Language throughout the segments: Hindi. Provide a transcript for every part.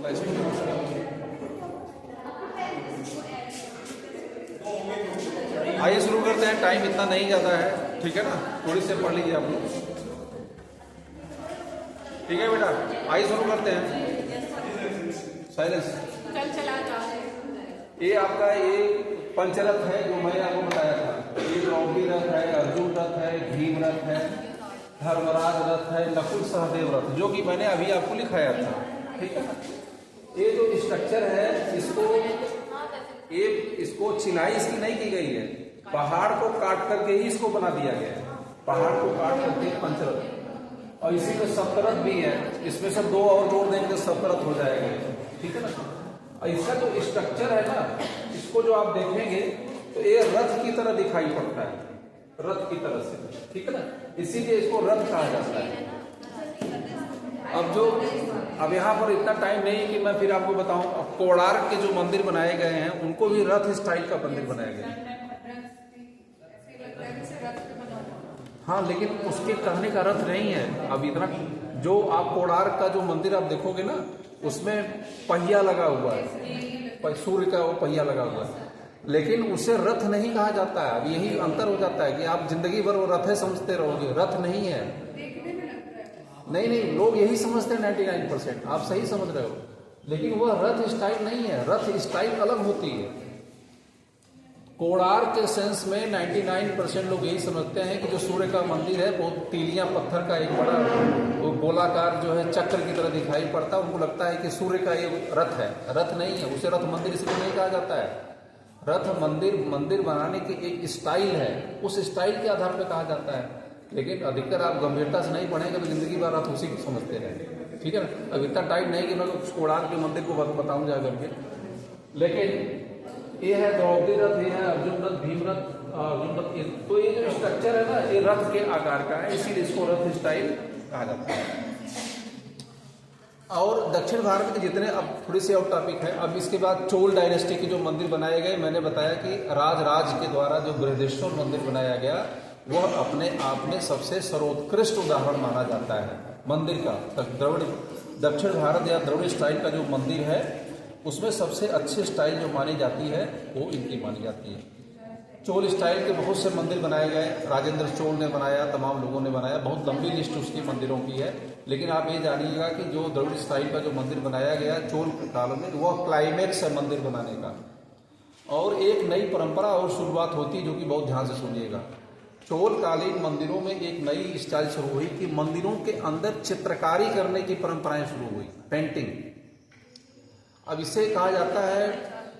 आइए शुरू करते हैं। टाइम इतना नहीं जाता है, ठीक है ना, थोड़ी से पढ़ लीजिए आप लोग। ठीक है बेटा, आइए शुरू करते हैं। साइलेंस। ये आपका ये पंचरथ है जो मैंने आपको बताया था। ये द्रौपदी रथ है, अर्जुन रथ है, भीम रथ है, धर्मराज रथ है, नकुल सहदेव रथ, जो कि मैंने अभी आपको लिखाया था। ठीक है ना, ये जो स्ट्रक्चर है इसको चिनाई इसकी नहीं की गई है, पहाड़ को काट करके ही इसको बना दिया गया है। पहाड़ को काट करके पंचरथ, और इसी में सप्तरथ भी है। इसमें से दो और जोड़ देंगे तो सप्तरथ हो जाएगा। ठीक है ना, और इसका जो स्ट्रक्चर है ना, इसको जो आप देखेंगे तो ये रथ की तरह दिखाई पड़ता है, रथ की तरह से। ठीक है ना, इसीलिए इसको रथ कहा जाता है। अब यहाँ पर इतना टाइम नहीं कि मैं फिर आपको बताऊं। अब कोणार्क के जो मंदिर बनाए गए हैं उनको भी रथ स्टाइल का मंदिर बनाया गया है। हाँ, लेकिन उसके कहने का रथ नहीं है। अब इतना जो आप कोणार्क का जो मंदिर आप देखोगे ना, उसमें पहिया लगा हुआ है, सूर्य का वो पहिया लगा हुआ है, लेकिन उसे रथ नहीं कहा जाता है। अब यही अंतर हो जाता है कि आप जिंदगी भर वो रथ है समझते रहोगे, रथ नहीं है। नहीं, लोग यही समझते हैं 99%, आप सही समझ रहे हो, लेकिन वह रथ स्टाइल नहीं है। रथ स्टाइल अलग होती है। कोणार्क के सेंस में 99% लोग यही समझते हैं कि जो सूर्य का मंदिर है वो तीलियां पत्थर का एक बड़ा वो गोलाकार जो है चक्र की तरह दिखाई पड़ता है। उनको लगता है कि सूर्य का ये रथ है। रथ नहीं है, उसे रथ मंदिर इसलिए नहीं कहा जाता है। रथ मंदिर बनाने की एक स्टाइल है, उस स्टाइल के आधार पर कहा जाता है। लेकिन अधिकतर आप गंभीरता से नहीं पढ़ेंगे तो जिंदगी भर रथ उसी को समझते रहेंगे। ठीक है ना, अब इतना टाइम नहीं कि मैं कोणार्क के मंदिर को बताऊं जा करके। लेकिन ये है द्रौपदी रथ, ये है अर्जुन रथ, भीम रथ, अर्जुन रथ। तो ये जो स्ट्रक्चर है ना, ये रथ के आकार का है, इसीलिए इसको रथ स्टाइल कहा जाता है। और दक्षिण भारत के जितने, अब थोड़ी सी और टॉपिक है। अब इसके बाद चोल डायनेस्टी के जो मंदिर बनाए गए, मैंने बताया कि राज के द्वारा जो बृहदेश्वर मंदिर बनाया गया वह अपने आप में सबसे सर्वोत्कृष्ट उदाहरण माना जाता है मंदिर का। द्रविड़ दक्षिण भारत या द्रविड़ स्टाइल का जो मंदिर है उसमें सबसे अच्छी स्टाइल जो मानी जाती है वो इनकी मानी जाती है। चोल स्टाइल के बहुत से मंदिर बनाए गए, राजेंद्र चोल ने बनाया, तमाम लोगों ने बनाया, बहुत लंबी लिस्ट उसकी मंदिरों की है। लेकिन आप ये जानिएगा कि जो द्रविड़ स्टाइल का जो मंदिर बनाया गया चोल काल में, वह क्लाइमेक्स है मंदिर बनाने का। और एक नई परंपरा और शुरुआत होती है, जो कि बहुत ध्यान से सुनिएगा। चोल कालीन मंदिरों में एक नई स्टाइल शुरू हुई कि मंदिरों के अंदर चित्रकारी करने की परंपराएं शुरू हुई, पेंटिंग। अब इसे कहा जाता है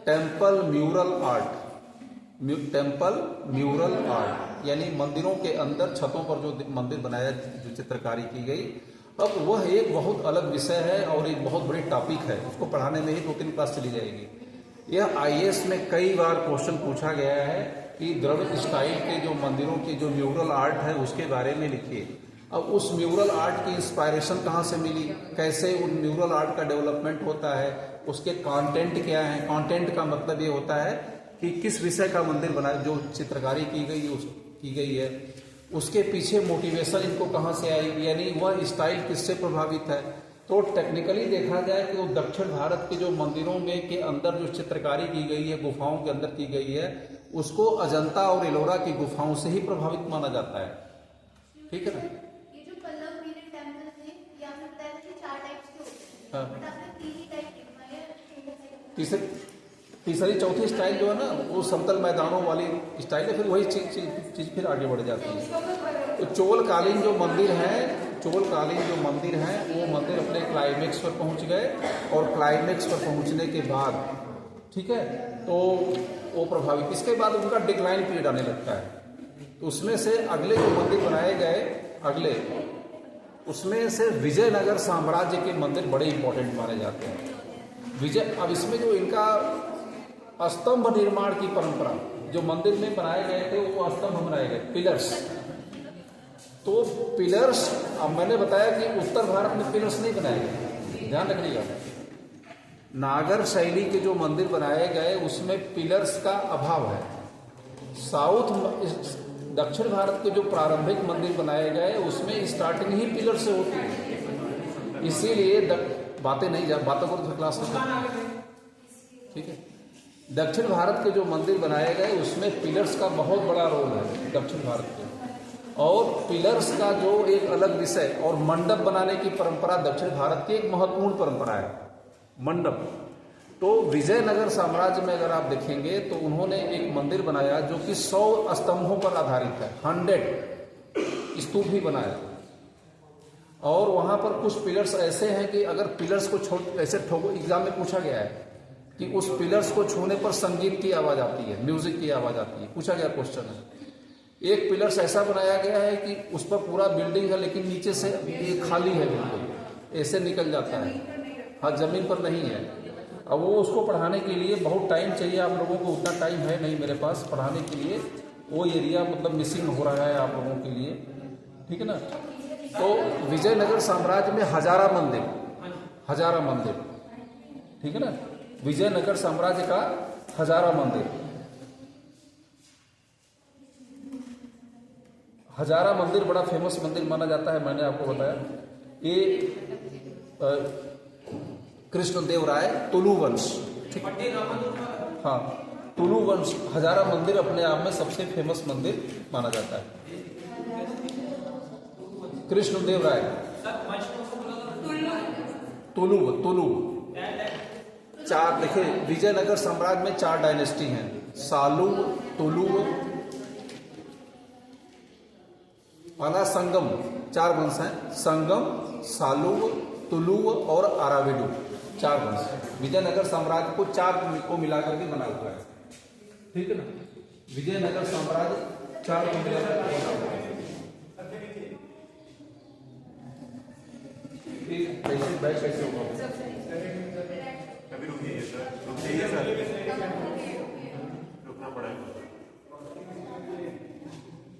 temple mural art. Temple mural art यानी मंदिरों के अंदर छतों पर जो मंदिर बनाया, जो चित्रकारी की गई। अब वह एक बहुत अलग विषय है और एक बहुत बड़ी टॉपिक है। उसको पढ़ाने में ही 2-3 क्लास चली जाएगी। यह IAS में कई बार क्वेश्चन पूछा गया है कि द्रविड़ स्टाइल के जो मंदिरों की जो म्यूरल आर्ट है उसके बारे में लिखिए। अब उस म्यूरल आर्ट की इंस्पायरेशन कहाँ से मिली, कैसे उन म्यूरल आर्ट का डेवलपमेंट होता है, उसके कंटेंट क्या है। कंटेंट का मतलब ये होता है कि किस विषय का मंदिर बना, जो चित्रकारी की गई है उसके पीछे मोटिवेशन इनको कहाँ से आई, यानी वह स्टाइल किससे प्रभावित है। तो टेक्निकली देखा जाए कि वो दक्षिण भारत के जो मंदिरों में के अंदर जो चित्रकारी की गई है, गुफाओं के अंदर की गई है, उसको अजंता और एलोरा की गुफाओं से ही प्रभावित माना जाता है। ठीक है ना। ये जो पल्लव पीरियड टेंपल थे, या फिर बताया कि 4 टाइप्स के होते हैं, बट आपने 3 ही टाइप दिखाए। तीसरी चौथी स्टाइल जो है ना, वो समतल मैदानों वाली स्टाइल है। फिर वही चीज फिर आगे बढ़ जाती है। तो चोल कालीन जो मंदिर है वो मंदिर अपने क्लाइमेक्स पर पहुंच गए, और क्लाइमेक्स पर पहुंचने के बाद, ठीक है, तो वो प्रभावित, इसके बाद उनका डिक्लाइन पीरियड आने लगता है। तो उसमें से अगले जो मंदिर बनाए गए, उसमें से विजयनगर साम्राज्य के मंदिर बड़े इंपॉर्टेंट माने जाते हैं। अब इसमें जो इनका स्तंभ निर्माण की परंपरा, जो मंदिर में बनाए गए थे वो स्तंभ बनाए गए, पिलर्स। तो पिलर्स, अब मैंने बताया कि उत्तर भारत में पिलर्स नहीं बनाए गए, ध्यान रखिएगा। नागर शैली के जो मंदिर बनाए गए उसमें पिलर्स का अभाव है। दक्षिण भारत के जो प्रारंभिक मंदिर बनाए गए उसमें स्टार्टिंग ही पिलर से होती है। इसीलिए बातों को तो क्लास में, ठीक है। दक्षिण भारत के जो मंदिर बनाए गए उसमें पिलर्स का बहुत बड़ा रोल है दक्षिण भारत के, और पिलर्स का जो एक अलग विषय और मंडप बनाने की परंपरा दक्षिण भारत की एक महत्वपूर्ण परंपरा है, मंडप। तो विजयनगर साम्राज्य में अगर आप देखेंगे तो उन्होंने एक मंदिर बनाया जो कि 100 स्तंभों पर आधारित है, 100 स्तूप भी बनाया, और वहां पर कुछ पिलर्स ऐसे हैं कि अगर पिलर्स को ऐसे ठोको, एग्जाम में पूछा गया है कि उस पिलर्स को छूने पर संगीत की आवाज आती है, म्यूजिक की आवाज आती है, पूछा गया क्वेश्चन है। एक पिलर्स ऐसा बनाया गया है कि उस पर पूरा बिल्डिंग है लेकिन नीचे से ये खाली है, बिल्कुल ऐसे निकल जाता है, हाँ जमीन पर नहीं है। अब वो उसको पढ़ाने के लिए बहुत टाइम चाहिए, आप लोगों को उतना टाइम है नहीं मेरे पास पढ़ाने के लिए, वो एरिया मतलब मिसिंग हो रहा है आप लोगों के लिए, ठीक है ना। तो विजयनगर साम्राज्य में हजारा मंदिर, ठीक है ना, विजयनगर साम्राज्य का हजारा मंदिर बड़ा फेमस मंदिर माना जाता है। मैंने आपको बताया ये कृष्णदेव राय तुलु वंश, ठीक, हाँ तुलु वंश हजारा मंदिर अपने आप में सबसे फेमस मंदिर माना जाता है। कृष्णदेव राय तुलु 4, देखिए विजयनगर साम्राज्य में 4 डायनेस्टी हैं, सालुव, तुलुव, वाला संगम, 4 वंश हैं, संगम, सालुव, तुलुव और आराविडु, 4 वंश। विजयनगर साम्राज्य को 4 को मिलाकर के बना हुआ है, ठीक है ना। विजयनगर साम्राज्य 4 को मिलाकर के बना हुआ है। कैसे बैठ कैसे होगा,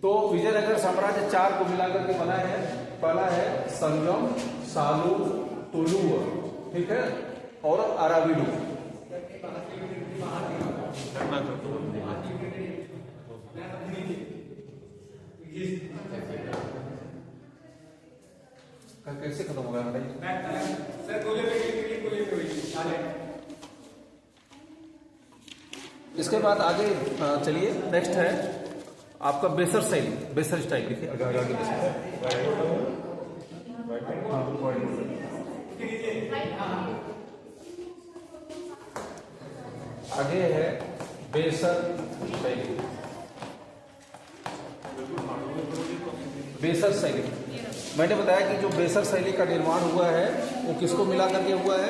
तो विजयनगर साम्राज्य 4 को मिलाकर के बना है। पहला है संगम, सालू, तुलुव, ठीक है, और आराविडु। कैसे खत्म होगा इसके बाद आगे चलिए, नेक्स्ट है आपका बेसर शैली, बेसर स्टाइल। देखिए आगे आगे है बेसर शैली। बेसर शैली मैंने बताया कि जो बेसर शैली का निर्माण हुआ है वो किसको मिला करके हुआ है,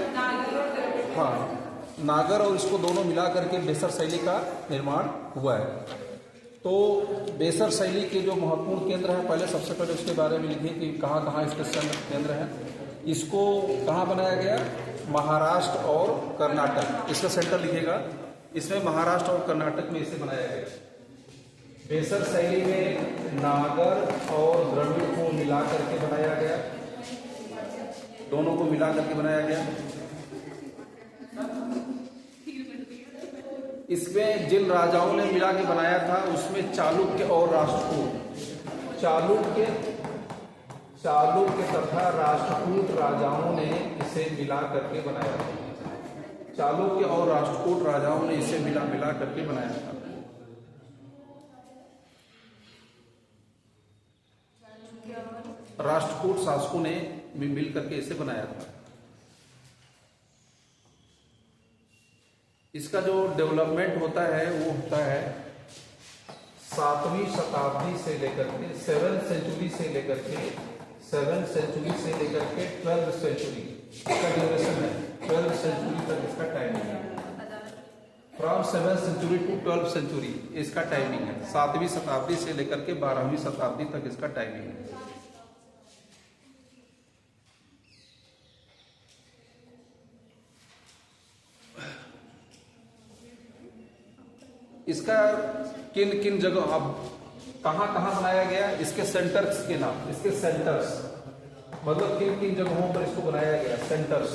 हाँ नागर और इसको दोनों मिला करके बेसर शैली का निर्माण हुआ है। तो बेसर शैली के जो महत्वपूर्ण केंद्र हैं, पहले सबसे पहले उसके बारे में लिखिए कि कहाँ कहाँ इसके केंद्र हैं। इसको कहाँ बनाया गया, महाराष्ट्र और कर्नाटक, इसका सेंटर लिखिएगा। इसमें महाराष्ट्र और कर्नाटक में इसे बनाया गया। बेसर शैली में नागर और द्रविड़ को मिला करके बनाया गया, दोनों को मिला करके बनाया गया। इसमें जिन राजाओं ने मिला के बनाया था उसमें चालुक्य और राष्ट्रकूट, चालुक्य तथा राष्ट्रकूट राजाओं ने इसे मिला करके बनाया था। चालुक्य और राष्ट्रकूट राजाओं ने इसे मिला करके बनाया था। राष्ट्रकूट शासकों ने मिल करके इसे बनाया था। इसका जो डेवलपमेंट होता है वो होता है 7वीं शताब्दी से लेकर के 7th सेंचुरी से लेकर के 12th सेंचुरी इसका ड्यूरेशन है। 12th सेंचुरी तक इसका टाइमिंग है। From 7th century to 12th century इसका टाइमिंग है। 7वीं शताब्दी से लेकर के 12वीं शताब्दी तक इसका टाइमिंग है। इसका किन किन जगह, अब कहां कहां बनाया गया, इसके सेंटर्स के नाम, इसके सेंटर्स मतलब किन किन जगहों पर इसको बनाया गया, सेंटर्स,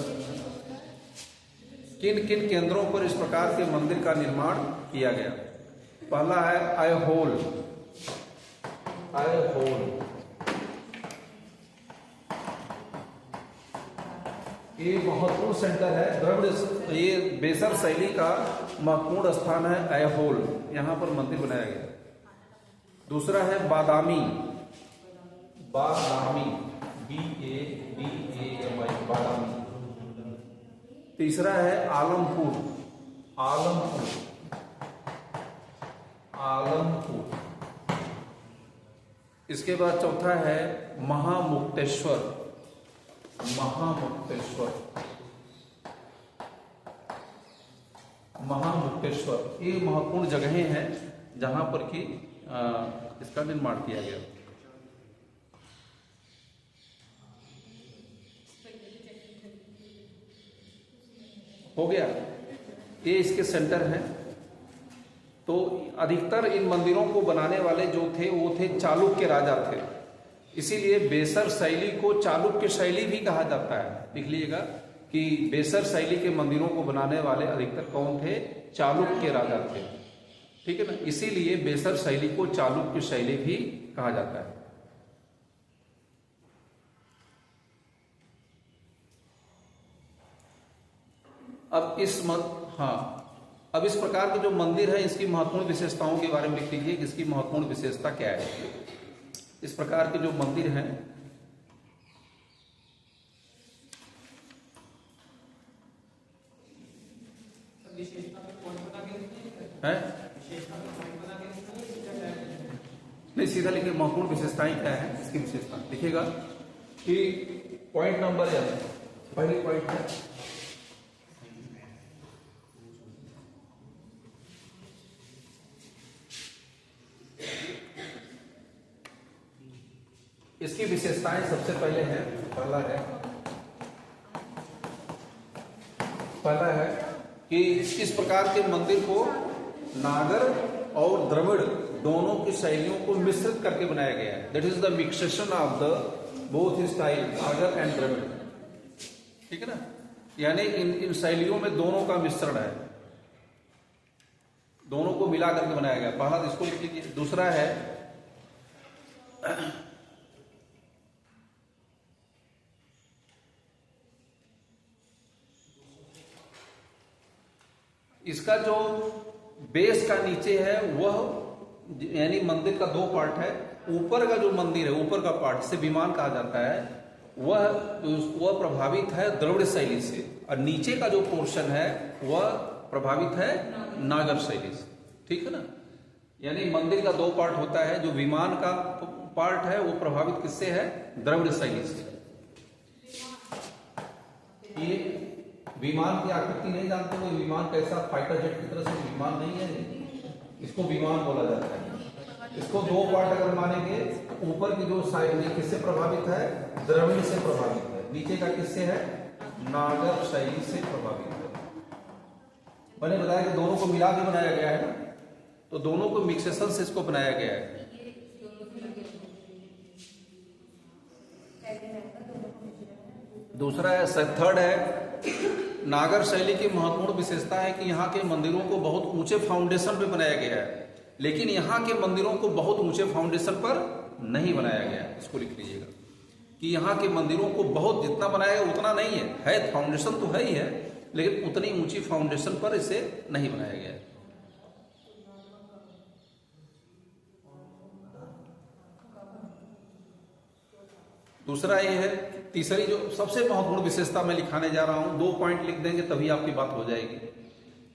किन किन केंद्रों पर इस प्रकार के मंदिर का निर्माण किया गया। पहला है आयहोल। ये महत्वपूर्ण सेंटर है द्रविड़, ये बेसर शैली का महत्वपूर्ण स्थान है ऐहोल, यहाँ पर मंदिर बनाया गया। दूसरा है बादामी, बादामी BADAMI, बादामी। तीसरा है आलमपुर, आलमपुर, आलमपुर। इसके बाद चौथा है महामुक्तेश्वर, महामुक्तेश्वर, महामुक्तेश्वर। ये महत्वपूर्ण जगहें हैं जहां पर कि इसका निर्माण किया गया। हो गया, ये इसके सेंटर हैं। तो अधिकतर इन मंदिरों को बनाने वाले जो थे वो थे चालुक्य राजा थे, इसीलिए बेसर शैली को चालुक्य शैली भी कहा जाता है। लिख लीजिएगा कि बेसर शैली के मंदिरों को बनाने वाले अधिकतर कौन थे? चालुक्य राजा थे, ठीक है ना। इसीलिए बेसर शैली को चालुक्य शैली भी कहा जाता है। अब इस प्रकार के जो मंदिर है इसकी महत्वपूर्ण विशेषताओं के बारे में लिख लीजिए कि इसकी महत्वपूर्ण विशेषता क्या है। इस प्रकार के जो मंदिर हैं नहीं, सीधा लिखिए महत्वपूर्ण विशेषताएं क्या है, इसकी विशेषता लिखिएगा कि पॉइंट नंबर पहली पॉइंट है इसकी विशेषताएं। सबसे पहले है, पहला है कि इस प्रकार के मंदिर को नागर और द्रविड़ दोनों की शैलियों को मिश्रित करके बनाया गया है। That is the mixation of the both style, Nagar and Dravid, ठीक है ना। यानी इन शैलियों में दोनों का मिश्रण है, दोनों को मिला करके बनाया गया। पहला इसको लिख लीजिए। दूसरा है इसका जो बेस का नीचे है वह, यानी मंदिर का दो पार्ट है। ऊपर का जो मंदिर है, ऊपर का पार्ट जिसे विमान कहा जाता है, वह प्रभावित है द्रविड़ शैली से, और नीचे का जो पोर्शन है वह प्रभावित है नागर शैली से, ठीक है ना। यानी मंदिर का दो पार्ट होता है। जो विमान का पार्ट है वो प्रभावित किससे है? द्रविड़ शैली से। ये विमान की आकृति नहीं जानते वो विमान कैसा, फाइटर जेट की तरह से विमान नहीं है, इसको विमान बोला जाता है। इसको दो पार्ट अगर मानेंगे, ऊपर की जो साइड किससे प्रभावित है? द्रविड़ से प्रभावित है। नीचे का किससे है? नागर शैली से प्रभावित है। मैंने बताया कि दोनों को मिला के बनाया गया है ना, तो दोनों को मिक्सेशन से इसको बनाया गया है। दूसरा है, थर्ड है, नागर शैली की महत्वपूर्ण विशेषता है कि यहाँ के मंदिरों को बहुत ऊंचे फाउंडेशन पर बनाया गया है, लेकिन यहाँ के मंदिरों को बहुत ऊंचे फाउंडेशन पर नहीं बनाया गया है। इसको लिख लीजिएगा कि यहाँ के मंदिरों को बहुत जितना बनाया गया उतना नहीं है, फाउंडेशन तो है ही है, लेकिन उतनी ऊंची फाउंडेशन पर इसे नहीं बनाया गया है। दूसरा ये है, तीसरी जो सबसे महत्वपूर्ण विशेषता मैं लिखाने जा रहा हूं, 2 पॉइंट लिख देंगे तभी आपकी बात हो जाएगी।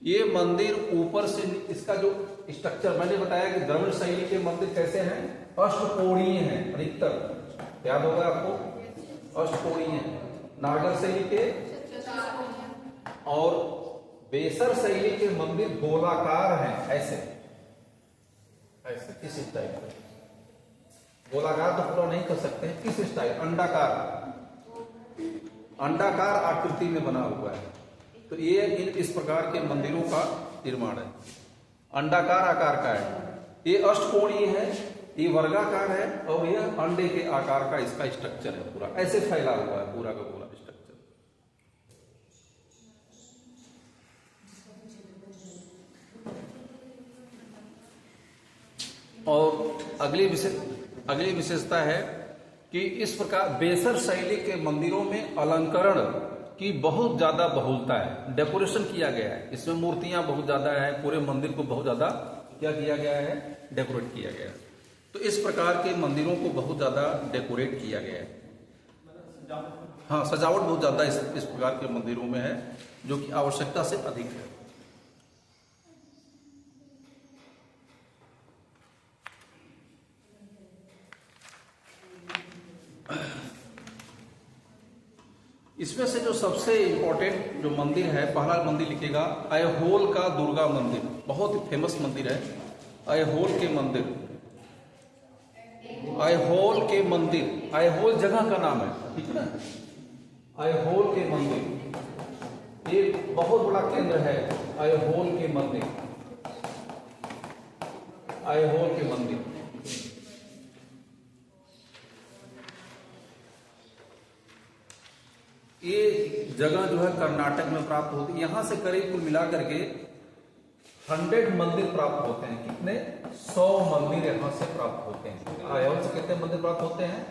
ये मंदिर ऊपर से, इसका जो स्ट्रक्चर मैंने बताया कि द्रविड़ शैली के मंदिर कैसे हैं? अष्टकोणीय हैं अधिकतर, याद होगा आपको, अष्टकोणीय हैं। नागर शैली के और बेसर शैली के मंदिर गोलाकार हैं, ऐसे किस टाइप का, गोलाकार तो पूरा नहीं कर सकते हैं, किस स्टाइल, अंडाकार आकृति में बना हुआ है। तो ये इस प्रकार के मंदिरों का निर्माण है, अंडाकार आकार का है। ये अष्टकोणीय है, ये वर्गाकार है, और यह अंडे के आकार का इसका स्ट्रक्चर है। पूरा ऐसे फैला हुआ है, पूरा का पूरा स्ट्रक्चर। और अगली विशेषता है कि इस प्रकार बेसर शैली के मंदिरों में अलंकरण कि बहुत ज्यादा बहुलता है, डेकोरेशन किया गया है, इसमें मूर्तियां बहुत ज्यादा है, पूरे मंदिर को बहुत ज्यादा क्या किया गया है, डेकोरेट किया गया है। तो इस प्रकार के मंदिरों को बहुत ज्यादा डेकोरेट किया गया है। हाँ, सजावट बहुत ज्यादा इस प्रकार के मंदिरों में है, जो कि आवश्यकता से अधिक है। इसमें से जो सबसे इंपॉर्टेंट जो मंदिर है, पहला मंदिर लिखेगा ऐहोल का दुर्गा मंदिर, बहुत ही फेमस मंदिर है। ऐहोल के मंदिर, ऐहोल के मंदिर, ऐहोल जगह का नाम है, ठीक है ना। ऐहोल के मंदिर एक बहुत बड़ा केंद्र है, ऐहोल के मंदिर, ऐहोल के मंदिर। ये जगह जो है कर्नाटक में प्राप्त होती है। यहां से करीब कुल मिलाकर के 100 मंदिर प्राप्त होते हैं। कितने? 100 मंदिर यहां से प्राप्त होते हैं। ऐहोल से कितने मंदिर प्राप्त होते हैं?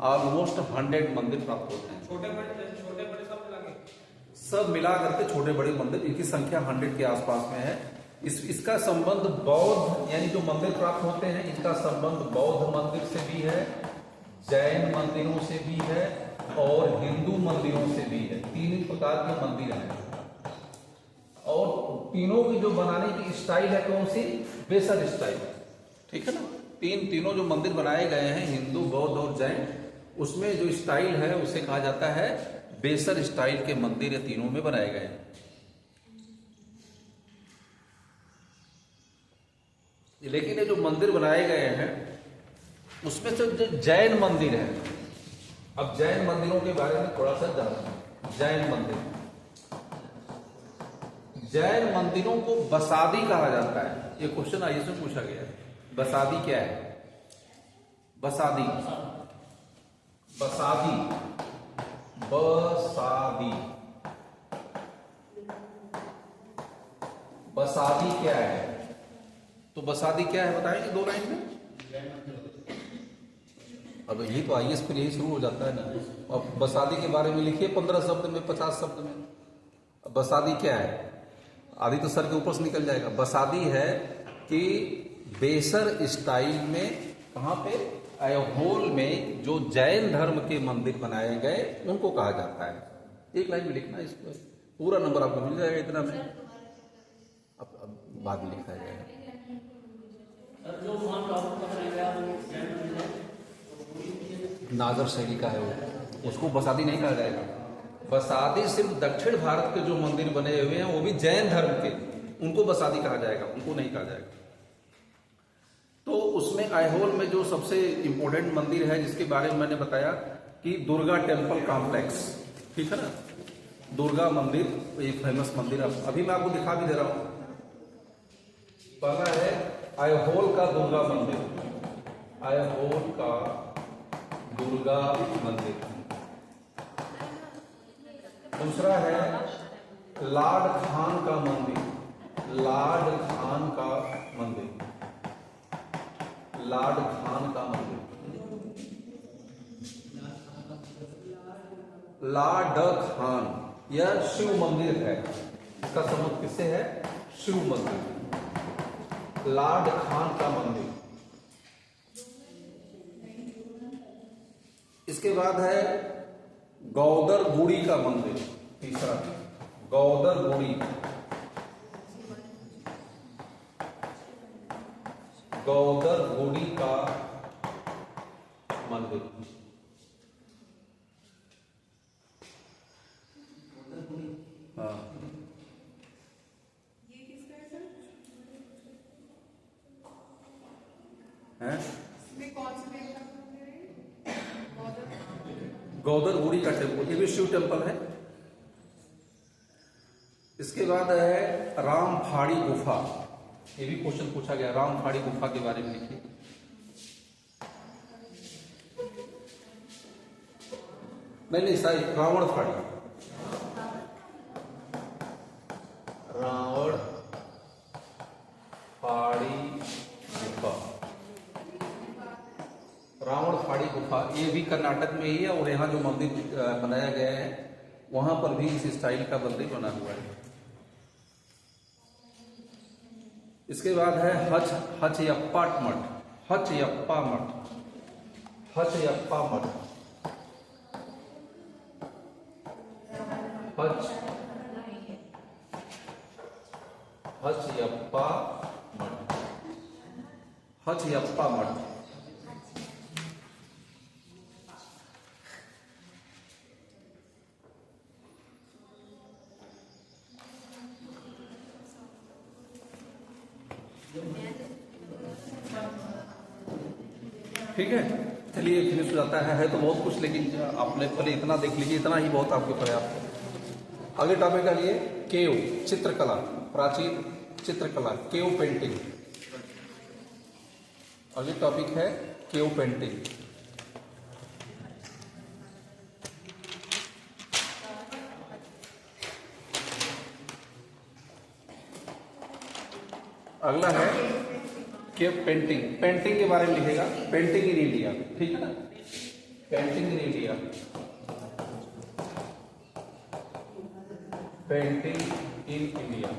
ऑलमोस्ट 100 मंदिर प्राप्त होते हैं। छोटे बड़े सब मिला करके छोटे बड़े मंदिर, इनकी संख्या 100 के आसपास में है। इसका संबंध बौद्ध, यानी जो मंदिर प्राप्त होते हैं, इनका संबंध बौद्ध मंदिर से भी है, जैन मंदिरों से भी है और हिंदू मंदिरों से भी है। 3 प्रकार के मंदिर हैं और तीनों की जो बनाने की स्टाइल है कौन सी? बेसर स्टाइल, ठीक है ना। तीनों जो मंदिर बनाए गए हैं, हिंदू, बौद्ध और जैन, उसमें जो स्टाइल है उसे कहा जाता है बेसर स्टाइल के मंदिर, ये तीनों में बनाए गए हैं। लेकिन ये जो मंदिर बनाए गए हैं उसमें से जो जैन मंदिर है, अब जैन मंदिरों के बारे में थोड़ा सा जानते हैं। जैन मंदिर, जैन मंदिरों को बसादी कहा जाता है। ये क्वेश्चन आईएएस में पूछा गया है। बसादी क्या है? बसादी, बसादी, बसादी, बसादी क्या है? तो बसादी क्या है बताएंगे 2 लाइन में? अब ये तो आईएएस पर यही शुरू हो जाता है ना। अब बसादी के बारे में लिखिए 15 शब्द में, 50 शब्द में। अब बसादी क्या है? आदि तो सर के ऊपर से निकल जाएगा। बसादी है कि बेसर स्टाइल में, कहां पे? ऐहोल में जो जैन धर्म के मंदिर बनाए गए उनको कहा जाता है। 1 लाइन में लिखना, इसको पूरा नंबर आपको मिल जाएगा इतना में। अब बाद में लिखा जाएगा। नागर शैली का है वो, उसको बसादी नहीं कहा जाएगा। बसादी सिर्फ दक्षिण भारत के जो मंदिर बने हुए हैं वो भी जैन धर्म के, उनको बसादी कहा जाएगा, उनको नहीं कहा जाएगा। तो उसमें ऐहोल में जो सबसे इंपॉर्टेंट मंदिर है जिसके बारे में मैंने बताया कि दुर्गा टेम्पल कॉम्प्लेक्स, ठीक है ना। दुर्गा मंदिर एक फेमस मंदिर है, अभी मैं आपको दिखा भी दे रहा हूं। पहला है ऐहोल का दुर्गा मंदिर, ऐहोल का दुर्गा मंदिर। दूसरा है लाड खान का मंदिर, लाड खान का मंदिर, लाड खान का मंदिर। लाड खान, यह शिव मंदिर है। इसका संबंध किससे है? शिव मंदिर, लाड खान का मंदिर। इसके बाद है गौदर गुड़ी का मंदिर, तीसरा गौदर गुड़ी, गौदर गुड़ी का मंदिर। हाँ, ये किसका है सर? है इसमें कौन सा देवता का मंदिर है? गौदर गुड़ी का टेम्पल, ये भी शिव टेम्पल है। इसके बाद है रामफाड़ी गुफा, ये भी क्वेश्चन पूछा गया। रामफाड़ी गुफा के बारे में लिखिए। नहीं सॉरी, रावण फाड़ी, रावण फाड़ी गुफा, रावण फाड़ी गुफा, ये भी कर्नाटक में ही है। और यहाँ जो मंदिर बनाया गया है वहां पर भी इस स्टाइल का मंदिर बना हुआ है। इसके बाद है हचयप्पा मठ, हचयप्पा मठ, हचयप्पा मठ, हचयप्पा मठ, हचयप्पा मठ। ठीक है, चलिए फिनिश हो जाता है तो बहुत कुछ, लेकिन आपने पहले इतना देख लीजिए, इतना ही बहुत आपके पर्याप्त है। अगले टॉपिक का लिए केव, चित्रकला, प्राचीन चित्रकला, केव पेंटिंग। अगले टॉपिक है केव पेंटिंग। अगला है केव पेंटिंग। पेंटिंग के बारे में लिखेगा, पेंटिंग इन इंडिया, ठीक है ना, painting in India, painting in India.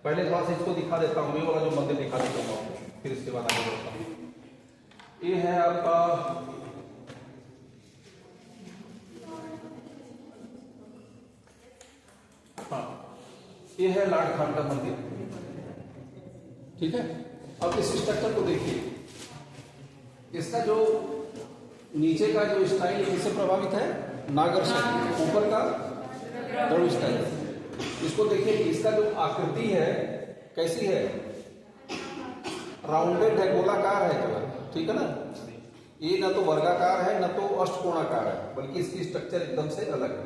पहले थोड़ा सा इसको दिखा देता हूँ, ये वाला जो मंदिर दिखा देता हूँ आपको, फिर इसके बाद आगे बढ़ता हूँ। ये है आपका ये है लाड खान का मंदिर, ठीक है। अब इस स्ट्रक्चर को देखिए, इसका जो नीचे का जो स्टाइल है इससे प्रभावित है नागर शैली, ऊपर का द्रविड़ स्टाइल। इसको देखिए, इसका जो आकृति है कैसी है, राउंडेड है, गोलाकार है केवल, ठीक है ना। ये ना तो वर्गाकार है ना तो अष्टकोणाकार है, बल्कि इसकी स्ट्रक्चर एकदम से अलग है।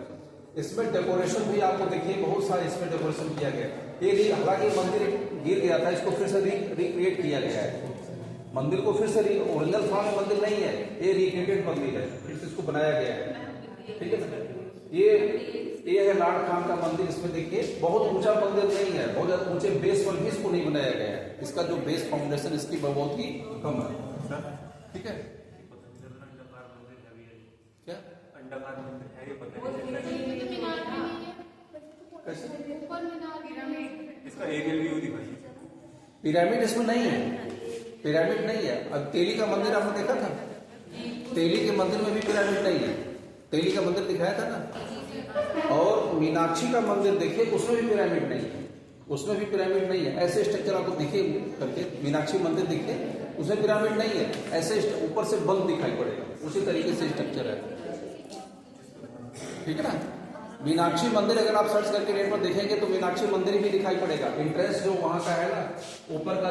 इसमें डेकोरेशन भी आपको देखिए बहुत सारे इसमें डेकोरेशन किया गया है। ये हालांकि मंदिर गिर गया था, इसको फिर से रिक्रिएट किया गया है। मंदिर को फिर से ओरिजिनल फॉर्म में मंदिर नहीं है, ये रिक्रिएटेड मंदिर है, फिर से इसको बनाया गया है, ठीक है ना। ये है लाड खान का मंदिर। इसमें देखिए बहुत ऊंचा मंदिर नहीं है, बहुत ज्यादा ऊंचे बेस पर भी इसको नहीं बनाया गया है। इसका जो बेस फाउंडेशन इसकी बहुत ही कम है, ठीक है। क्या अंडाकार मंदिर है, ये पता इसका एरियल व्यू दिखाइए। पिरामिड इसमें नहीं है, पिरामिड नहीं है। अब तेली का मंदिर आपने देखा था, तेली के मंदिर में भी पिरामिड नहीं है, तेली का मंदिर दिखाया था ना। और मीनाक्षी का मंदिर देखिए, उसमें भी पिरामिड नहीं है, उसमें भी पिरामिड नहीं है। ऐसे स्ट्रक्चर आपको देखिए करके, मीनाक्षी मंदिर देखिए, उसमें पिरामिड नहीं है, ऐसे ऊपर से बल्ब दिखाई पड़ेगा, उसी तरीके से स्ट्रक्चर है, ठीक है ना। मीनाक्षी मंदिर अगर आप सर्च करके नेट पर देखेंगे तो मीनाक्षी मंदिर भी दिखाई पड़ेगा। इंट्रेंस जो वहां का है ना, ऊपर का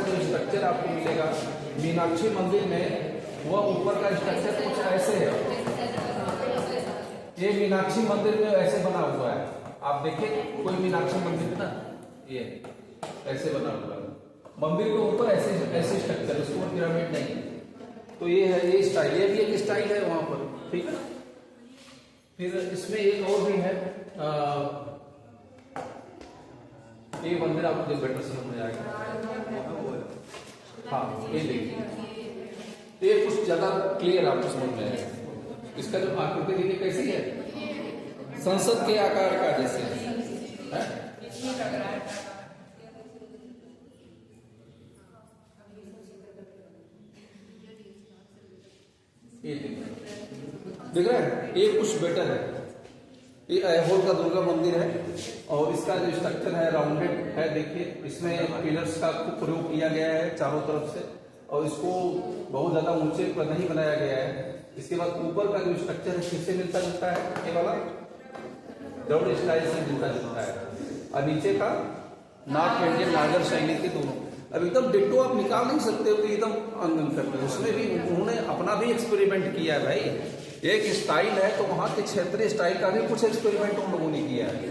जो स्ट्रक्चर आपको मिलेगा मीनाक्षी मंदिर में, वह ऊपर का स्ट्रक्चर कुछ ऐसे है। ये मीनाक्षी मंदिर में ऐसे बना हुआ है, आप देखिए कोई मीनाक्षी मंदिर ना, ये ऐसे बना हुआ है, मंदिर के ऊपर ऐसे स्ट्रक्चर, उसके ऊपर पिरामिड नहीं है। तो ये है, ये स्टाइल, ये भी एक स्टाइल है वहां पर, ठीक है। फिर इसमें एक और भी है, ये मंदिर आपको जो बेटर समझ में आएगा। हाँ, ये देखिए, ये कुछ ज्यादा क्लियर आपको समझ में आएगा। इसका जो आकृति देखिए कैसी है, संसद के आकार का जैसे है। ये देख रहे हैं, ये कुछ बेटर है। ये ऐहोल का दुर्गा मंदिर है और इसका जो स्ट्रक्चर है राउंडेड है, देखिए इसमें पिलर्स का खूब प्रयोग किया गया है चारों तरफ से, और इसको बहुत ज्यादा ऊंचे पर नहीं बनाया गया है। इसके बाद ऊपर का जो स्ट्रक्चर है किससे मिलता जुलता है, ये वाला द्रविड़ स्टाइल से मिलता जुलता है, और नीचे का नॉर्थ इंडियन नागर शैली के दोनों। अब एकदम डिट्टो आप निकाल नहीं सकते हो कि एकदम अंगन करते हो, उसमें भी उन्होंने अपना भी एक्सपेरिमेंट किया है भाई। एक स्टाइल है तो वहां के क्षेत्रीय स्टाइल का भी कुछ एक्सपेरिमेंट उन लोगों ने किया है,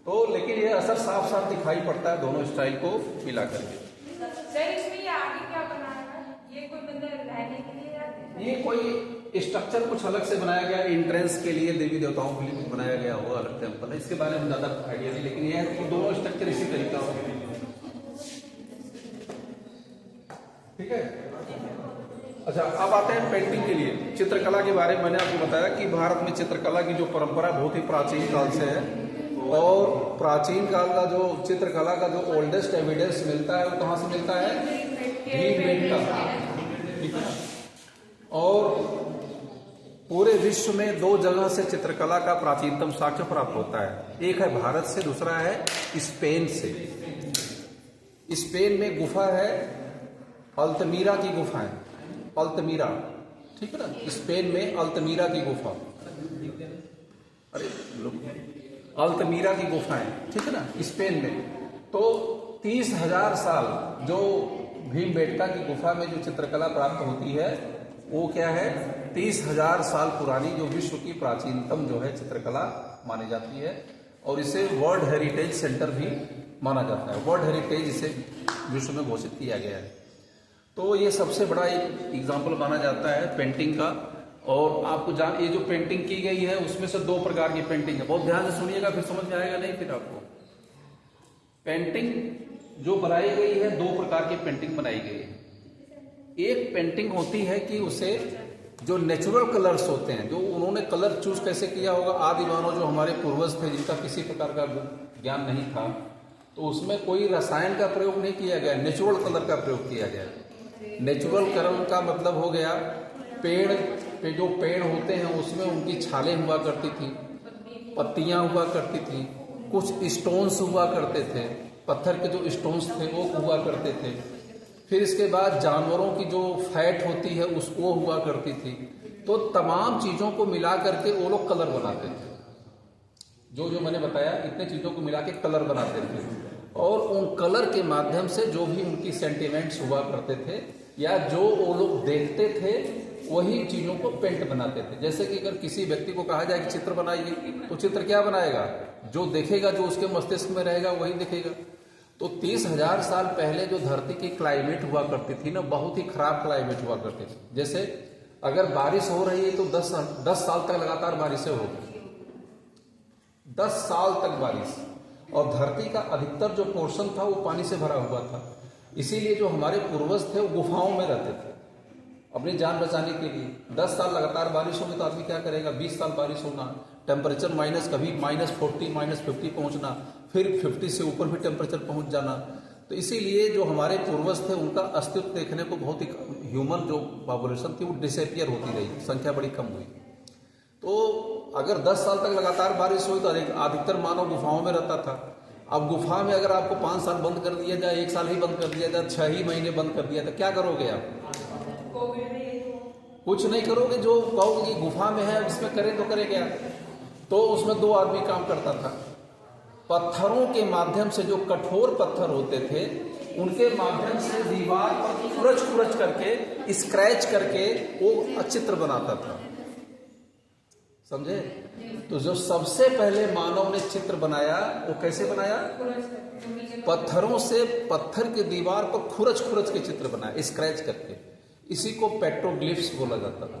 तो लेकिन ये असर साफ साफ दिखाई पड़ता है दोनों स्टाइल को मिला करके। आगे क्या बनाया है, ये कोई बंदा रहने के लिए या ये कोई स्ट्रक्चर कुछ अलग से बनाया गया, एंट्रेंस के लिए देवी देवताओं के लिए बनाया गया होगा अलग टेम्पल है, इसके बारे में ज्यादा आइडिया नहीं, लेकिन ये तो दोनों स्ट्रक्चर इसी तरीका हो, ठीक है। अच्छा, अब आते हैं पेंटिंग के लिए, चित्रकला के बारे में मैंने आपको बताया कि भारत में चित्रकला की जो परंपरा बहुत ही प्राचीन काल से है और प्राचीन काल का जो चित्रकला का जो ओल्डेस्ट एविडेंस मिलता है वो कहाँ से मिलता है? भीमबेटका। ठीक है। और पूरे विश्व में 2 जगह से चित्रकला का प्राचीनतम साक्ष्य प्राप्त होता है। एक है भारत से, दूसरा है स्पेन से। स्पेन में गुफा है अल्तमीरा की गुफा है, अल्तमीरा। ठीक है ना, स्पेन में अल्तमीरा की गुफा, अरे अल्तमीरा की गुफा है। ठीक है ना, स्पेन में। तो 30,000 साल जो भीमबेटका की गुफा में जो चित्रकला प्राप्त होती है वो क्या है? 30,000 साल पुरानी जो विश्व की प्राचीनतम जो है चित्रकला मानी जाती है और इसे वर्ल्ड हेरिटेज सेंटर भी माना जाता है। वर्ल्ड हेरिटेज इसे विश्व में घोषित किया गया है। तो ये सबसे बड़ा एक एग्जाम्पल माना जाता है पेंटिंग का। और आपको ये जो पेंटिंग की गई है उसमें से 2 प्रकार की पेंटिंग है। बहुत ध्यान से सुनिएगा, फिर समझ में आएगा नहीं फिर आपको। पेंटिंग जो बनाई गई है 2 प्रकार की पेंटिंग बनाई गई है। एक पेंटिंग होती है कि उसे जो नेचुरल कलर्स होते हैं, जो उन्होंने कलर चूज कैसे किया होगा, आदि मानव जो हमारे पूर्वज थे जिनका किसी प्रकार का ज्ञान नहीं था, तो उसमें कोई रसायन का प्रयोग नहीं किया गया, नेचुरल कलर का प्रयोग किया गया। नेचुरल कलर का मतलब हो गया पेड़ पे जो पेड़ होते हैं उसमें उनकी छालें हुआ करती थी, पत्तियां हुआ करती थी, कुछ स्टोन्स हुआ करते थे, पत्थर के जो स्टोन्स थे वो हुआ करते थे। फिर इसके बाद जानवरों की जो फैट होती है उसको हुआ करती थी। तो तमाम चीजों को मिला करके वो लोग कलर बनाते थे। जो मैंने बताया इतने चीजों को मिला के कलर बनाते थे और उन कलर के माध्यम से जो भी उनकी सेंटिमेंट्स हुआ करते थे या जो वो लोग देखते थे वही चीजों को पेंट बनाते थे। जैसे कि अगर किसी व्यक्ति को कहा जाए कि चित्र बनाइए तो चित्र क्या बनाएगा? जो देखेगा, जो उसके मस्तिष्क में रहेगा वही दिखेगा। तो 30,000 साल पहले जो धरती की क्लाइमेट हुआ करती थी ना, बहुत ही खराब क्लाइमेट हुआ करती थी। जैसे अगर बारिश हो रही है तो 10 साल तक लगातार बारिशें होगी, 10 साल तक बारिश। और धरती का अधिकतर जो पोर्शन था वो पानी से भरा हुआ था। इसीलिए जो हमारे पूर्वज थे वो गुफाओं में रहते थे अपनी जान बचाने के लिए। 10 साल लगातार बारिश होगी तो आदमी क्या करेगा? 20 साल बारिश होना, टेम्परेचर कभी -40 -50 पहुंचना, फिर 50 से ऊपर भी टेम्परेचर पहुंच जाना। तो इसीलिए जो हमारे पूर्वज थे उनका अस्तित्व देखने को बहुत ही, ह्यूमन जो पॉपुलेशन थी वो डिसअपियर होती रही, संख्या बड़ी कम हुई। तो अगर 10 साल तक लगातार बारिश हुई तो अधिकतर मानव गुफाओं में रहता था। अब गुफा में अगर आपको 5 साल बंद कर दिया जाए, 1 साल ही बंद कर दिया जाए, 6 ही महीने बंद कर दिया, तो क्या करोगे आप? कुछ नहीं करोगे। जो कहोगे कि गुफा में है इसमें करें तो करे क्या? तो उसमें 2 आदमी काम करता था। पत्थरों के माध्यम से, जो कठोर पत्थर होते थे उनके माध्यम से दीवार पर खुरच करके, स्क्रैच करके वो चित्र बनाता था। समझे? तो जो सबसे पहले मानव ने चित्र बनाया वो कैसे बनाया? पत्थरों से, पत्थर की दीवार पर खुरच के चित्र बनाया, स्क्रैच करके। इसी को पेट्रोग्लिफ्स बोला जाता था।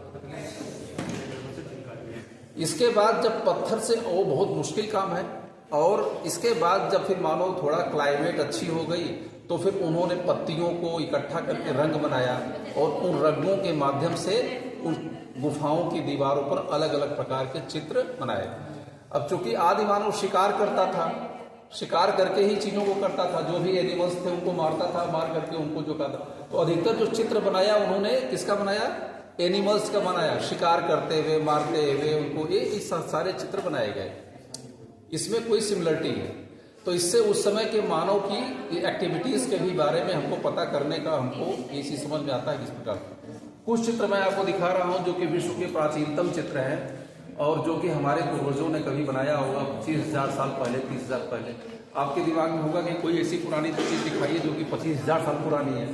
इसके बाद जब पत्थर से, वो बहुत मुश्किल काम है, और इसके बाद जब फिर मानो थोड़ा क्लाइमेट अच्छी हो गई तो फिर उन्होंने पत्तियों को इकट्ठा करके रंग बनाया और उन रंगों के माध्यम से उन गुफाओं की दीवारों पर अलग अलग प्रकार के चित्र बनाए। अब चूंकि आदि मानव शिकार करता था, शिकार करके ही चीजों को करता था, जो भी एनिमल्स थे उनको मारता था, मार करके उनको जो करता, तो अधिकतर जो चित्र बनाया उन्होंने किसका बनाया? एनिमल्स का बनाया, शिकार करते हुए, मारते हुए उनको, ये सारे चित्र बनाए गए। इसमें कोई सिमिलरिटी है। तो इससे उस समय के मानव की एक्टिविटीज के भी बारे में हमको पता करने का, हमको ये चीज समझ में आता है किस प्रकार। कुछ चित्र मैं आपको दिखा रहा हूं जो कि विश्व के प्राचीनतम चित्र हैं और जो कि हमारे पूर्वजों ने कभी बनाया होगा 25,000 साल पहले, 30,000 पहले। आपके दिमाग में होगा कि कोई ऐसी पुरानी चीज दिखाइए जो कि 25,000 साल पुरानी है।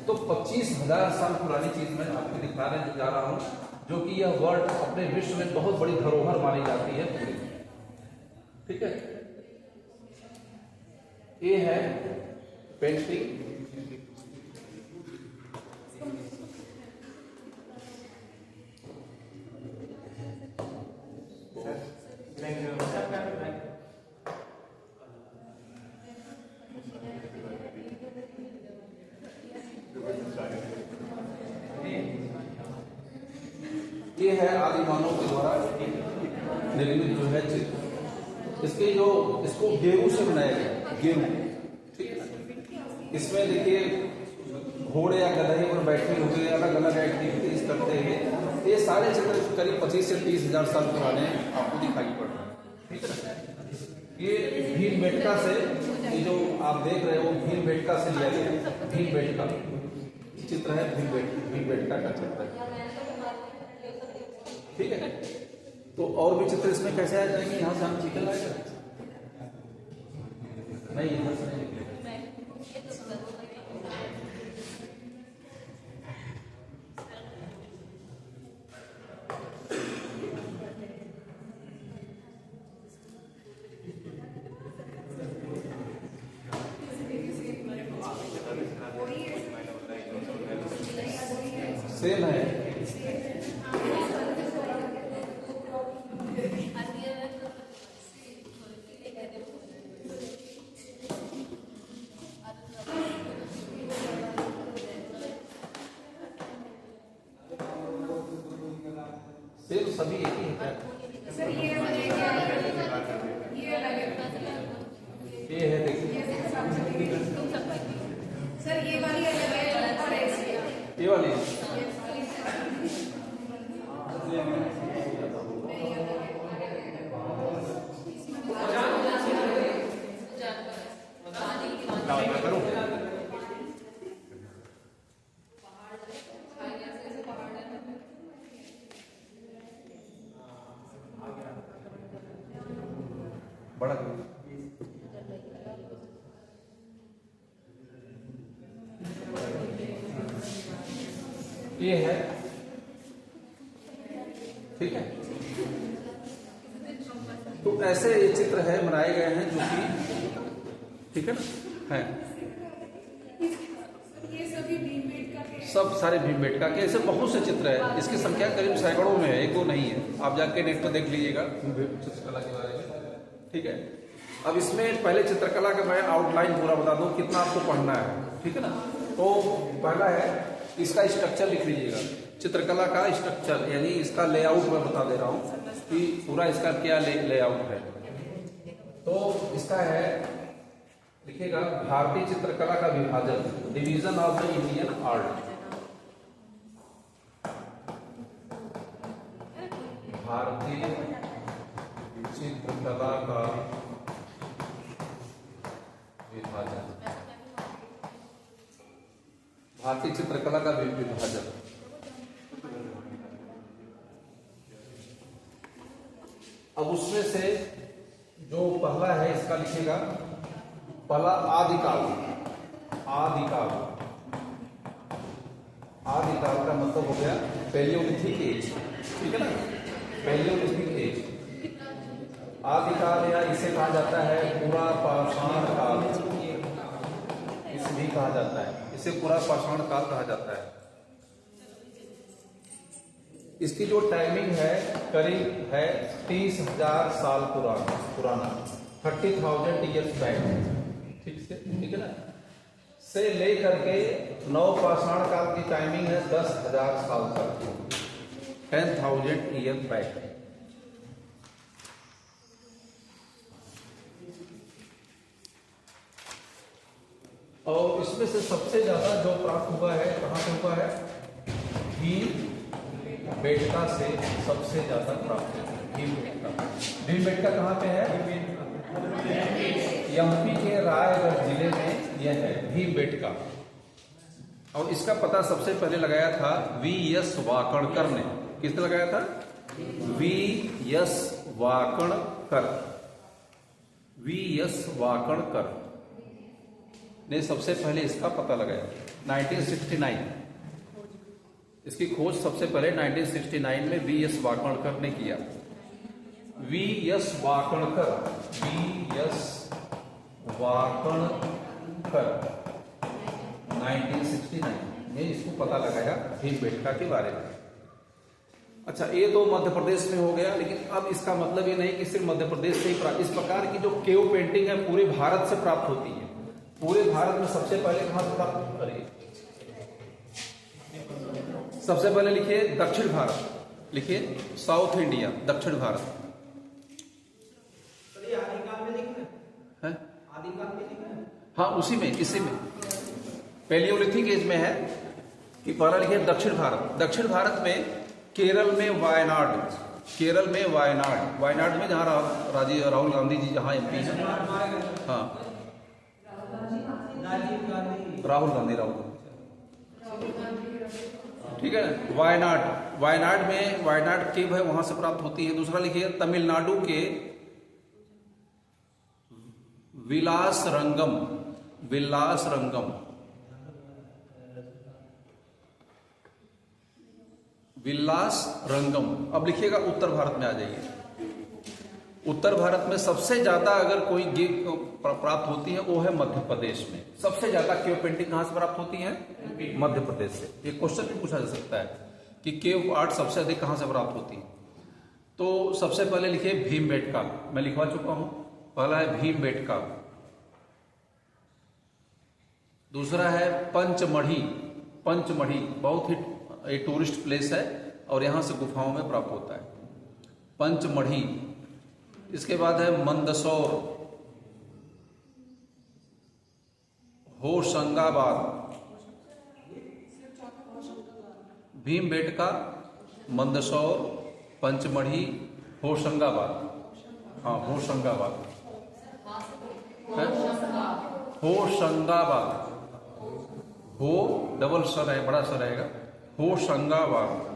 तो 25,000 साल पुरानी चीज मैं आपको दिखाने जा रहा हूँ, जो कि यह वर्ल्ड अपने विश्व में बहुत बड़ी धरोहर मानी जाती है पूरी। ठीक है, ये है पेंटिंग। ये इसके जो इसको गेहूं से बनाया गया, गेहूं, ठीक है ना। इसमें देखिए घोड़े या गधे पर बैठे हुए अलग अलग एक्टिविटीज करते हुए, ये सारे चित्र करीब 25 से 30 हजार साल पुराने आपको दिखाई पड़ रहे हैं, ठीक है ना। ये भीमबेटका से, ये जो आप देख रहे हो भीमबेटका से लिया गया, भीमबेटका चित्र है, भीमबेटका का चित्र है, ठीक है। तो और भी चित्र इसमें कैसे आ जाएंगे, यहाँ से हम निकल आएगा नहीं, यहाँ से नहीं निकलेगा। सेम है, सेम सभी एक ही है। सर ये अलग है, ये है देखिए, सर ये वाली अलग है और ऐसी है। ये वाली करो। बड़ा ये है, ठीक है। तो ऐसे ये चित्र है बनाए गए हैं जो कि, ठीक है ना, है ये सभी भीमबेटका के सब सारे भीमबेटका के, ऐसे बहुत से चित्र है। इसकी संख्या करीब सैकड़ों में है, एक दो नहीं है। आप जाके नेट पर देख लीजिएगा चित्रकला के बारे में, ठीक है। अब इसमें पहले चित्रकला का मैं आउटलाइन पूरा बता दूं कितना आपको पढ़ना है, ठीक है ना। तो पहला है इसका स्ट्रक्चर लिख लीजिएगा, चित्रकला का स्ट्रक्चर, यानी इसका लेआउट मैं बता दे रहा हूं कि पूरा इसका क्या लेआउट है। तो इसका है, लिखिएगा भारतीय चित्रकला का विभाजन, division of the Indian art. भारतीय चित्रकला का विभाजन, भारतीय चित्रकला का विभाजन। अब उसमें से जो पहला है इसका लिखेगा, पहला आदिकाल। आदिकाल, आदिकाल का मतलब हो गया पैलियोलिथिक एज, ठीक है ना, पैलियोलिथिक एज। आदिकाल या इसे कहा जाता है पूरा पाषाण काल, इसे भी कहा जाता है, इसे पूरा पाषाण काल कहा जाता है। इसकी जो टाइमिंग है करीब है 30,000 साल पुराना 30,000 ईयर्स बैक, ठीक है ना, से लेकर के नव पाषाण काल की टाइमिंग है 10,000 साल तक, 10,000 ईयर बैक। और इसमें से सबसे ज्यादा जो प्राप्त हुआ है कहां से हुआ है, भीमबेटका से सबसे ज्यादा प्राप्त हुआ। भीमबेटका कहां पे है, एमपी के रायगढ़ जिले में यह है भीमबेटका। और इसका पता सबसे पहले लगाया था वी.एस. वाकणकर ने। किसने लगाया था, वी.एस. वाकणकर, वी.एस. वाकणकर ने सबसे पहले इसका पता लगाया 1969। इसकी खोज सबसे पहले 1969 में वी.एस. वाकणकर ने किया। वी.एस. वाकणकर, वी.एस. वाकणकर 1969 में इसको पता लगाया भीमबेटका के बारे में। अच्छा, ये तो मध्य प्रदेश में हो गया, लेकिन अब इसका मतलब ये नहीं कि सिर्फ मध्य प्रदेश से ही प्राप्त। इस प्रकार की जो केव पेंटिंग है पूरे भारत से प्राप्त होती है। पूरे भारत में सबसे पहले कहां से प्राप्त, अरे सबसे पहले लिखिए दक्षिण भारत, लिखिए साउथ इंडिया, दक्षिण भारत। है? हाँ उसी में, इसी में पैलियोलिथिक एज में है कि पहला लिखिए दक्षिण भारत। दक्षिण भारत में केरल में वायनाड, केरल में वायनाड, वायनाड में जहाँ राहुल गांधी जी जहाँ MP हैं। हाँ राहुल गांधी ठीक है ना। वायनाड, वायनाड में वायनाड केव है, वहां से प्राप्त होती है। दूसरा लिखिए तमिलनाडु के विलास रंगम, विलास रंगम, विलास रंगम। अब लिखिएगा उत्तर भारत में आ जाइए। उत्तर भारत में सबसे ज्यादा अगर कोई गिग प्राप्त होती है वो है मध्य प्रदेश में। सबसे ज्यादा केव पेंटिंग कहां से प्राप्त होती है? मध्य प्रदेश से। एक क्वेश्चन भी पूछा जा सकता है कि केव आर्ट सबसे अधिक कहां से प्राप्त होती है। तो सबसे पहले लिखिए भीमबेटका, मैं लिखवा चुका हूं। पहला है भीमबेटका, दूसरा है पंचमढ़ी। पंचमढ़ी बहुत ही एक टूरिस्ट प्लेस है और यहां से गुफाओं में प्राप्त होता है पंचमढ़ी। इसके बाद है मंदसौर, होशंगाबाद। भीमबेटका, मंदसौर, पंचमढ़ी, होशंगाबाद। हाँ होशंगाबाद है? होशंगाबाद, हो डबल सर है, बड़ा सर रहेगा, होशंगाबाद।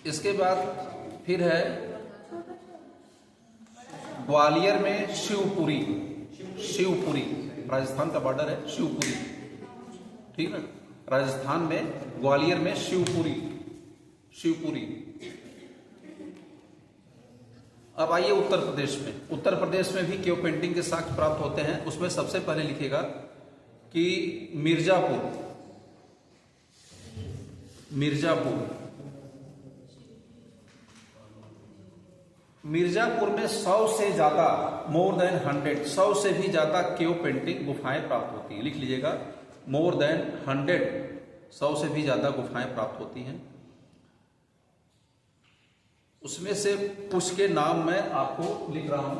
इसके बाद फिर है ग्वालियर में शिवपुरी। शिवपुरी राजस्थान का बॉर्डर है, शिवपुरी ठीक है। राजस्थान में ग्वालियर में शिवपुरी, शिवपुरी। अब आइए उत्तर प्रदेश में। उत्तर प्रदेश में भी केव पेंटिंग के साक्ष्य प्राप्त होते हैं। उसमें सबसे पहले लिखिएगा कि मिर्जापुर, मिर्जापुर। मिर्जापुर में 100 से ज्यादा, मोर देन 100, 100 से भी ज्यादा केव पेंटिंग गुफाएं प्राप्त होती हैं। लिख लीजिएगा मोर देन 100, 100 से भी ज्यादा गुफाएं प्राप्त होती हैं। उसमें से कुछ के नाम मैं आपको लिख रहा हूं।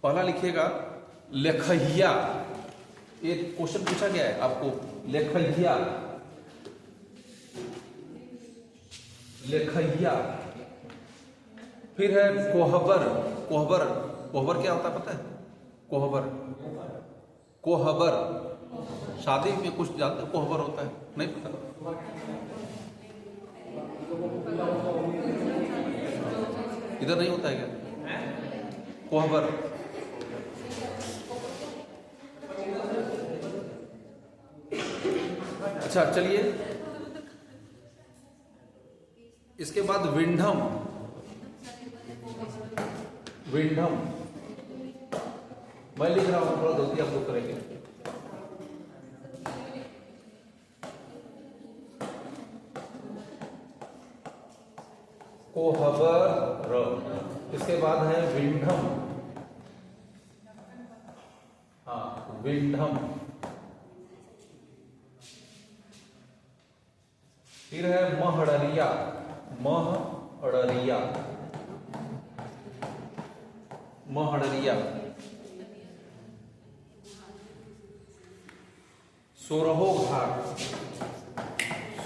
पहला लिखिएगा लेखहिया, एक क्वेश्चन पूछा गया है आपको, लेखहिया, लेखहिया। फिर है कोहबर, कोहबर, कोहबर क्या होता है पता है? कोहबर, कोहबर शादी में कुछ जानते हैं कोहबर होता है? नहीं पता? इधर नहीं होता है क्या कोहबर? अच्छा चलिए, इसके बाद विंडम, विंडम मैं लिख रहा हूं, थोड़ा गलती आप लोग करेंगे। कोहबर, इसके बाद है विंडम, हाँ विंडम। फिर है महड़रिया, महड़रिया, महड़रिया। सोरहो घाट,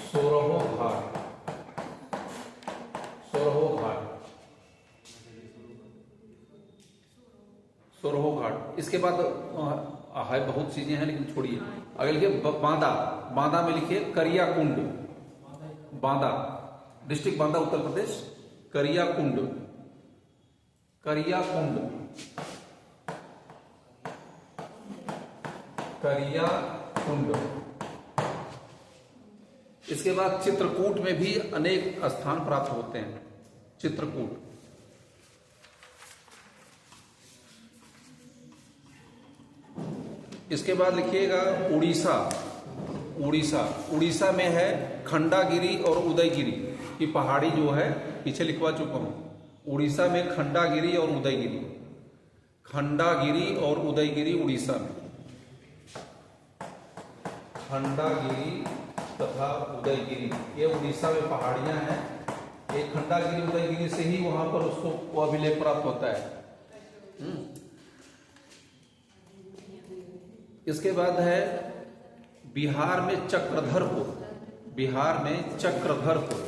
सोरहो घाट, सोरहो घाट, सोरहो घाट। इसके बाद है बहुत चीजें हैं लेकिन छोड़िए। अगर लिखिए बांदा, बांदा में लिखिए करिया कुंड, बांदा डिस्ट्रिक्ट बांदा उत्तर प्रदेश, करिया कुंड, करिया कुंड, करिया कुंड। इसके बाद चित्रकूट में भी अनेक स्थान प्राप्त होते हैं, चित्रकूट। इसके बाद लिखिएगा उड़ीसा, उड़ीसा, उड़ीसा में है खंडागिरी और उदयगिरी की पहाड़ी जो है, पीछे लिखवा चुका हूं। उड़ीसा में खंडागिरी और उदयगिरी, खंडागिरी और उदयगिरी उड़ीसा में, खंडागिरी तथा उदयगिरी ये उड़ीसा में पहाड़ियां हैं एक खंडागिरी उदयगिरी से ही वहां पर उसको वो अभिलेख प्राप्त होता है। इसके बाद है बिहार में चक्रधरपुर, बिहार में चक्रधरपुर,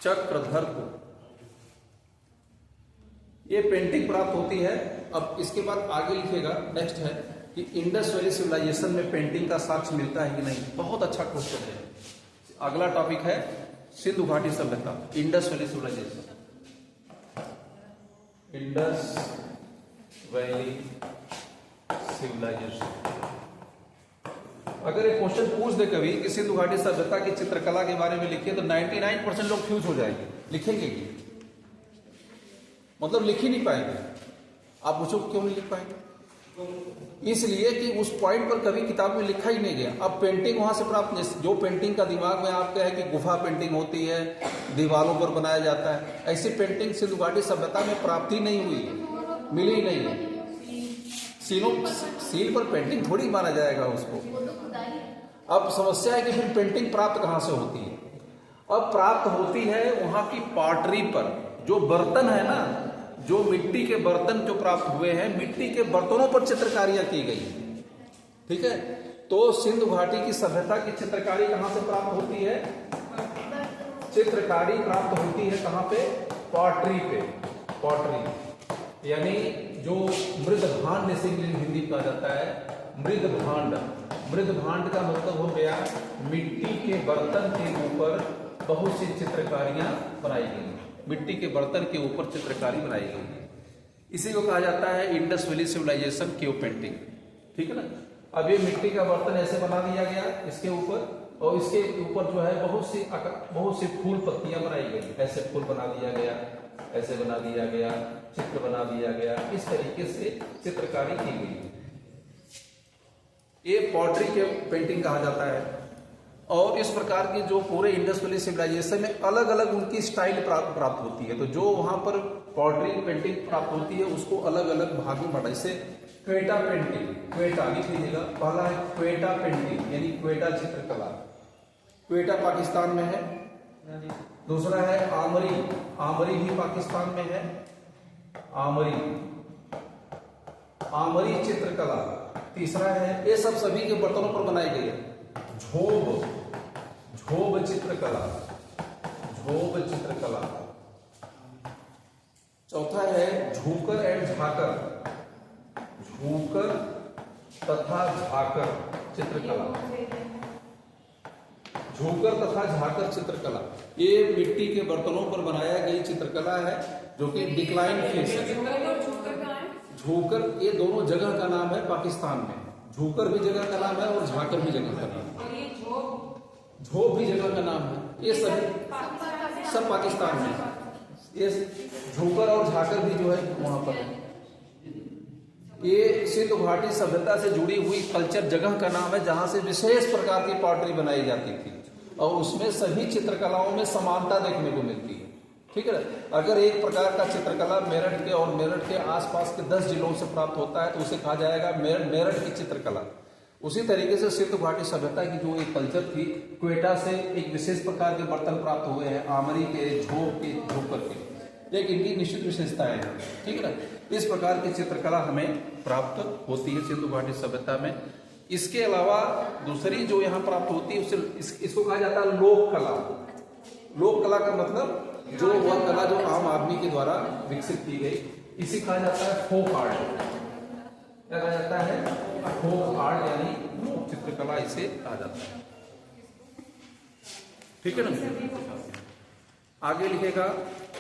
चक्रधरपुर ये पेंटिंग प्राप्त होती है। अब इसके बाद आगे लिखेगा, नेक्स्ट है कि इंडस वैली सिविलाइजेशन में पेंटिंग का साक्ष्य मिलता है कि नहीं। बहुत अच्छा क्वेश्चन है। अगला टॉपिक है सिंधु घाटी सभ्यता, Indus valley civilization, Indus valley civilization. अगर एक क्वेश्चन पूछ दे कभी कि सिंधु घाटी सभ्यता की चित्रकला के बारे में लिखिए तो 99% लोग फ्यूज हो जाएंगे, लिखेंगे कि मतलब लिख ही नहीं पाएंगे। आप पूछो क्यों नहीं लिख पाएंगे? इसलिए कि उस पॉइंट पर कभी किताब में लिखा ही नहीं गया। अब पेंटिंग वहां से प्राप्त, जो पेंटिंग का दिमाग में आपका है कि गुफा पेंटिंग होती है, दीवारों पर बनाया जाता है, ऐसी पेंटिंग सिंधु घाटी सभ्यता में प्राप्ति नहीं हुई है, मिली ही नहीं है। सील पर पेंटिंग थोड़ी माना जाएगा उसको। अब समस्या है कि फिर पेंटिंग प्राप्त कहां से होती है? अब प्राप्त होती है वहां की पॉटरी पर, जो बर्तन है ना, जो मिट्टी के बर्तन जो प्राप्त हुए हैं, मिट्टी के बर्तनों पर चित्रकारियां की गई। ठीक है, तो सिंधु घाटी की सभ्यता की चित्रकारी कहां से प्राप्त होती है? चित्रकारी प्राप्त होती है कहां पे? पॉटरी पे। पॉटरी यानी जो मृदभांड से हिंदी कहा जाता है, मृदभांड। मृदभांड का मतलब हो गया मिट्टी के बर्तन के ऊपर बहुत सी चित्रकारियां बनाई गई, मिट्टी के बर्तन के ऊपर चित्रकारी बनाई गई। इसी को कहा जाता है Indus valley civilization cave painting. ठीक है ना। अब ये मिट्टी का बर्तन ऐसे बना दिया गया इसके ऊपर, और इसके ऊपर जो है बहुत सी फूल पत्तियां बनाई गई। ऐसे फूल बना दिया गया, ऐसे बना दिया गया, चित्र बना दिया गया, इस तरीके से चित्रकारी की गई। ये पॉटरी के पेंटिंग कहा जाता है। और इस प्रकार की जो पूरे इंडस वैली सिविलाइजेशन में अलग अलग उनकी स्टाइल प्राप्त होती है। तो जो वहां पर पॉटरी पेंटिंग प्राप्त होती है उसको अलग अलग भाग में बांटा। जैसे क्वेटा पेंटिंग, क्वेटा लिख लीजिएगा, पहला है क्वेटा पेंटिंग यानी क्वेटा चित्रकला, क्वेटा पाकिस्तान में है। दूसरा है आमरी, आमरी भी पाकिस्तान में है, आमरी, आमरी चित्रकला। तीसरा है, ये सब सभी के बर्तनों पर बनाई गई है, झोब, झोब चित्रकला, झोब चित्रकला। चौथा है झूकर एंड झाकर, झूकर तथा झाकर चित्रकला, झूकर तथा झाकर चित्रकला। ये मिट्टी के बर्तनों पर बनाया गई चित्रकला है जो कि डिक्लाइन फेस है। झूकर ये दोनों जगह का नाम है पाकिस्तान में, झूकर भी जगह का नाम है और झाकर भी जगह का नाम है, झोब भी जगह का नाम है। ये सब पाकिस्तान में, ये झूकर और झाकर भी जो है वहां पर है। ये सिंधु घाटी सभ्यता से जुड़ी हुई कल्चर जगह का नाम है जहां से विशेष प्रकार की पॉटरी बनाई जाती थी और उसमें सभी चित्रकलाओं में समानता देखने को मिलती है। ठीक है। अगर एक प्रकार का चित्रकला मेरठ के और मेरठ के आसपास के 10 जिलों से प्राप्त होता है तो उसे कहा जाएगा मेरठ की चित्रकला। उसी तरीके से सिंधु घाटी सभ्यता की जो एक कल्चर थी, क्वेटा से एक विशेष प्रकार के बर्तन प्राप्त हुए हैं, आमरी के, झोब के, झोकर के, एक इनकी निश्चित विशेषताएं हैं। ठीक है ना। इस प्रकार की चित्रकला हमें प्राप्त होती है सिंधु घाटी सभ्यता में। इसके अलावा दूसरी जो यहाँ प्राप्त होती है इसको कहा जाता है लोक कला। लोक कला का मतलब जो वह कला जो आम आदमी के द्वारा विकसित की गई, इसी कहा जाता है फोक आर्ट। क्या कहा जाता है? फोक आर्ट यानी लोक चित्रकला इसे कहा जाता है। ठीक है ना। आगे लिखेगा,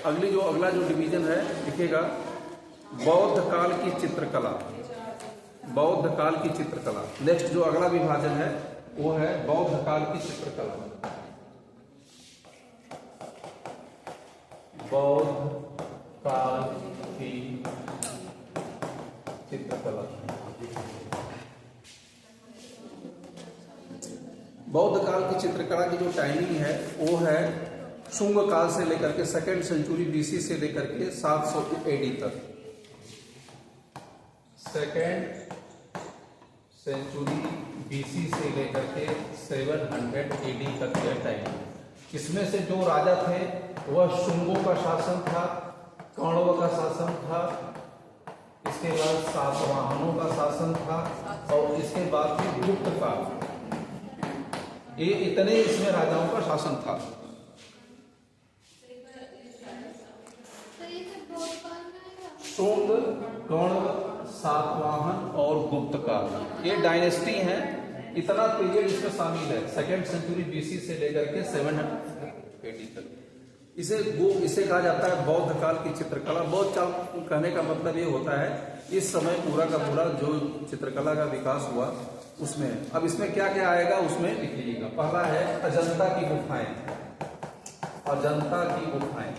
अगला जो डिवीजन है लिखेगा बौद्ध काल की चित्रकला, बौद्ध काल की चित्रकला। नेक्स्ट जो अगला विभाजन है वो है बौद्ध काल की चित्रकला, बौद्ध काल की चित्रकला। बौद्ध काल की चित्रकला की जो टाइमिंग है वो है शुंग काल से लेकर के 2nd सेंचुरी BC से लेकर के 700 AD तक, 2nd सेंचुरी BC से लेकर के 700 AD तक का टाइम। इसमें से जो राजा थे वह शुंगों का शासन था, कौरवों का शासन था, इसके बाद सातवाहनों का शासन था और इसके बाद फिर गुप्त का। ये इतने इसमें राजाओं का शासन था। तो ये सब दो काल में आएगा। शुंग, कौरव, सातवाहन और गुप्त काल, ये डायनेस्टी है। इतना पीरियड इसमें शामिल है, 2nd सेंचुरी BC से लेकर के 700 AD तक। इसे कहा जाता है बौद्ध काल की चित्रकला। बौद्ध काल कहने का मतलब ये होता है इस समय पूरा का पूरा जो चित्रकला का विकास हुआ उसमें। अब इसमें क्या क्या आएगा उसमें लिख लीजिएगा। पहला है अजंता की गुफाएं। अजंता की गुफाएं,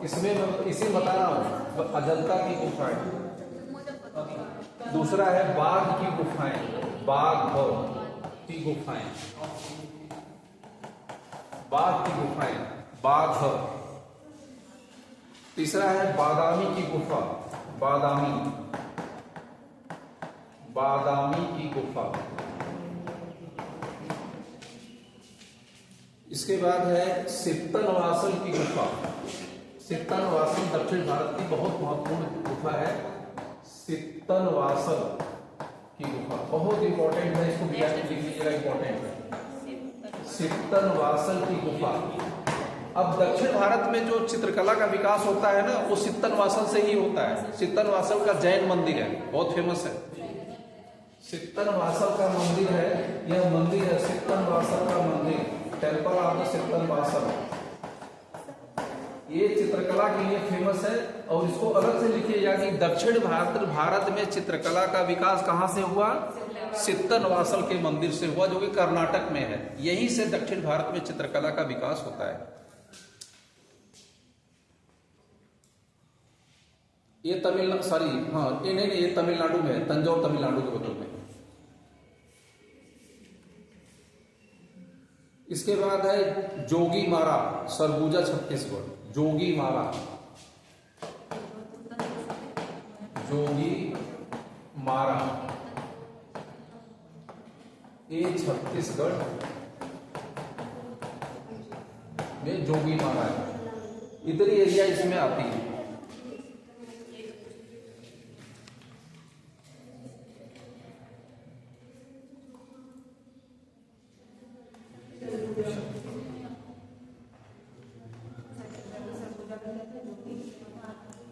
इसमें इसी बता रहा हूं, अजंता की गुफाएं। दूसरा है बाघ की गुफाएं, बाघ की गुफाएं, बाघ की गुफाएं, बाघ। तीसरा है बादामी की गुफा, बादामी, बादामी की गुफा। इसके बाद है सित्तनवासल की गुफा। सित्तनवासल दक्षिण भारत की बहुत महत्वपूर्ण गुफा है। सित्तनवासल की गुफा बहुत इंपॉर्टेंट है, इसको भी लिख लीजिएगा, इंपॉर्टेंट है। सित्तनवासल की गुफा। अब दक्षिण भारत में जो चित्रकला का विकास होता है ना वो सित्तनवासल से ही होता है। सित्तनवासल का जैन मंदिर है, बहुत फेमस है। सित्तनवासल का मंदिर है, यह मंदिर है सित्तनवासल का मंदिर, टेम्पल ऑफ द सित्तनवासल। ये चित्रकला के लिए फेमस है। और इसको अलग से लिखिएगा कि दक्षिण भारत में चित्रकला का विकास कहां से हुआ? सित्तनवासल के मंदिर से हुआ, जो कि कर्नाटक में है। यहीं से दक्षिण भारत में चित्रकला का विकास होता है। ये तमिलनाडु, सॉरी, हाँ ये नहीं, ये तमिलनाडु में है, तंजौर तमिलनाडु के बगल में। इसके बाद है जोगी मारा, सरगुजा छत्तीसगढ़। जोगी मारा, जोगी मारा, ये छत्तीसगढ़ में जोगी मारा है। इधर एरिया इसमें आती है।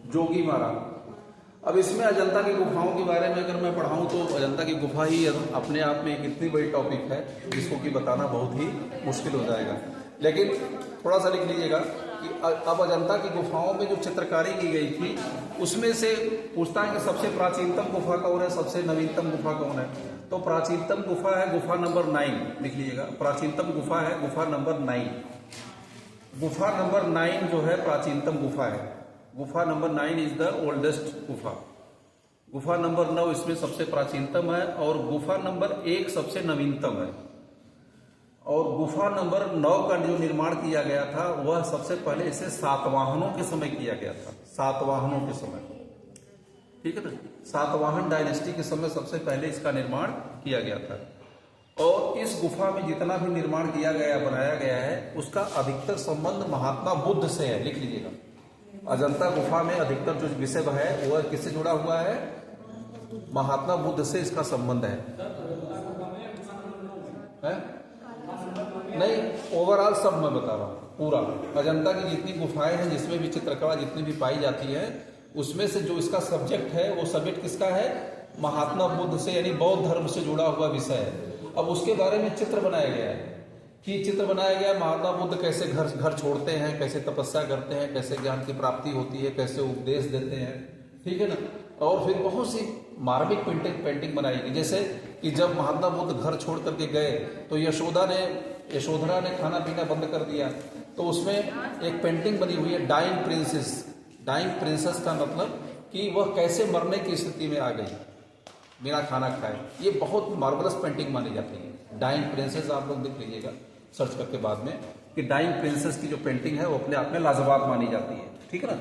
जोगी मारा। अब इसमें अजंता की गुफाओं के बारे में अगर मैं पढ़ाऊं तो अजंता की गुफा ही अपने आप में एक इतनी बड़ी टॉपिक है जिसको कि बताना बहुत ही मुश्किल हो जाएगा। लेकिन थोड़ा सा लिख लीजिएगा कि अब अजंता की गुफाओं में जो चित्रकारी की गई थी उसमें से पूछता है कि सबसे प्राचीनतम गुफा कौन है, सबसे नवीनतम गुफा कौन है। तो प्राचीनतम गुफा है गुफा नंबर 9, लिख लीजिएगा। प्राचीनतम गुफा है गुफा नंबर 9। गुफा नंबर 9 जो है प्राचीनतम गुफा है। गुफा नंबर 9 इज द ओल्डेस्ट गुफा। गुफा नंबर 9 इसमें सबसे प्राचीनतम है और गुफा नंबर 1 सबसे नवीनतम है। और गुफा नंबर 9 का जो निर्माण किया गया था वह सबसे पहले इसे सातवाहनों के समय किया गया था। सातवाहनों के समय, ठीक है ना, सातवाहन डायनेस्टी के समय सबसे पहले इसका निर्माण किया गया था। और इस गुफा में जितना भी निर्माण किया गया, बनाया गया है, उसका अधिकतर संबंध महात्मा बुद्ध से है। लिख लीजिएगा, अजंता गुफा में अधिकतर जो विषय है वह किससे जुड़ा हुआ है? महात्मा बुद्ध से इसका संबंध है? नहीं, ओवरऑल सब मैं बता रहा हूँ। पूरा अजंता की जितनी गुफाएं हैं, जिसमें भी चित्रकला जितनी भी पाई जाती है, उसमें से जो इसका सब्जेक्ट है वो सब्जेक्ट किसका है? महात्मा बुद्ध से, यानी बौद्ध धर्म से जुड़ा हुआ विषय है। अब उसके बारे में चित्र बनाया गया है कि चित्र बनाया गया महात्मा बुद्ध कैसे घर छोड़ते हैं, कैसे तपस्या करते हैं, कैसे ज्ञान की प्राप्ति होती है, कैसे उपदेश देते हैं, ठीक है ना। और फिर बहुत सी मार्मिक पेंटिंग बनाई गई। जैसे कि जब महात्मा बुद्ध घर छोड़ करके गए तो यशोधरा ने खाना पीना बंद कर दिया, तो उसमें एक पेंटिंग बनी हुई है डाइंग प्रिंसेस। डाइंग प्रिंसेस का मतलब कि वह कैसे मरने की स्थिति में आ गई बिना खाना खाए। ये बहुत मार्वलस पेंटिंग मानी जाती है। डाइंग प्रिंसेस आप लोग देख लीजिएगा सर्च करके बाद में कि डाइंग प्रिंसेस की जो पेंटिंग है वो अपने आप में लाजवाब मानी जाती है, ठीक है ना।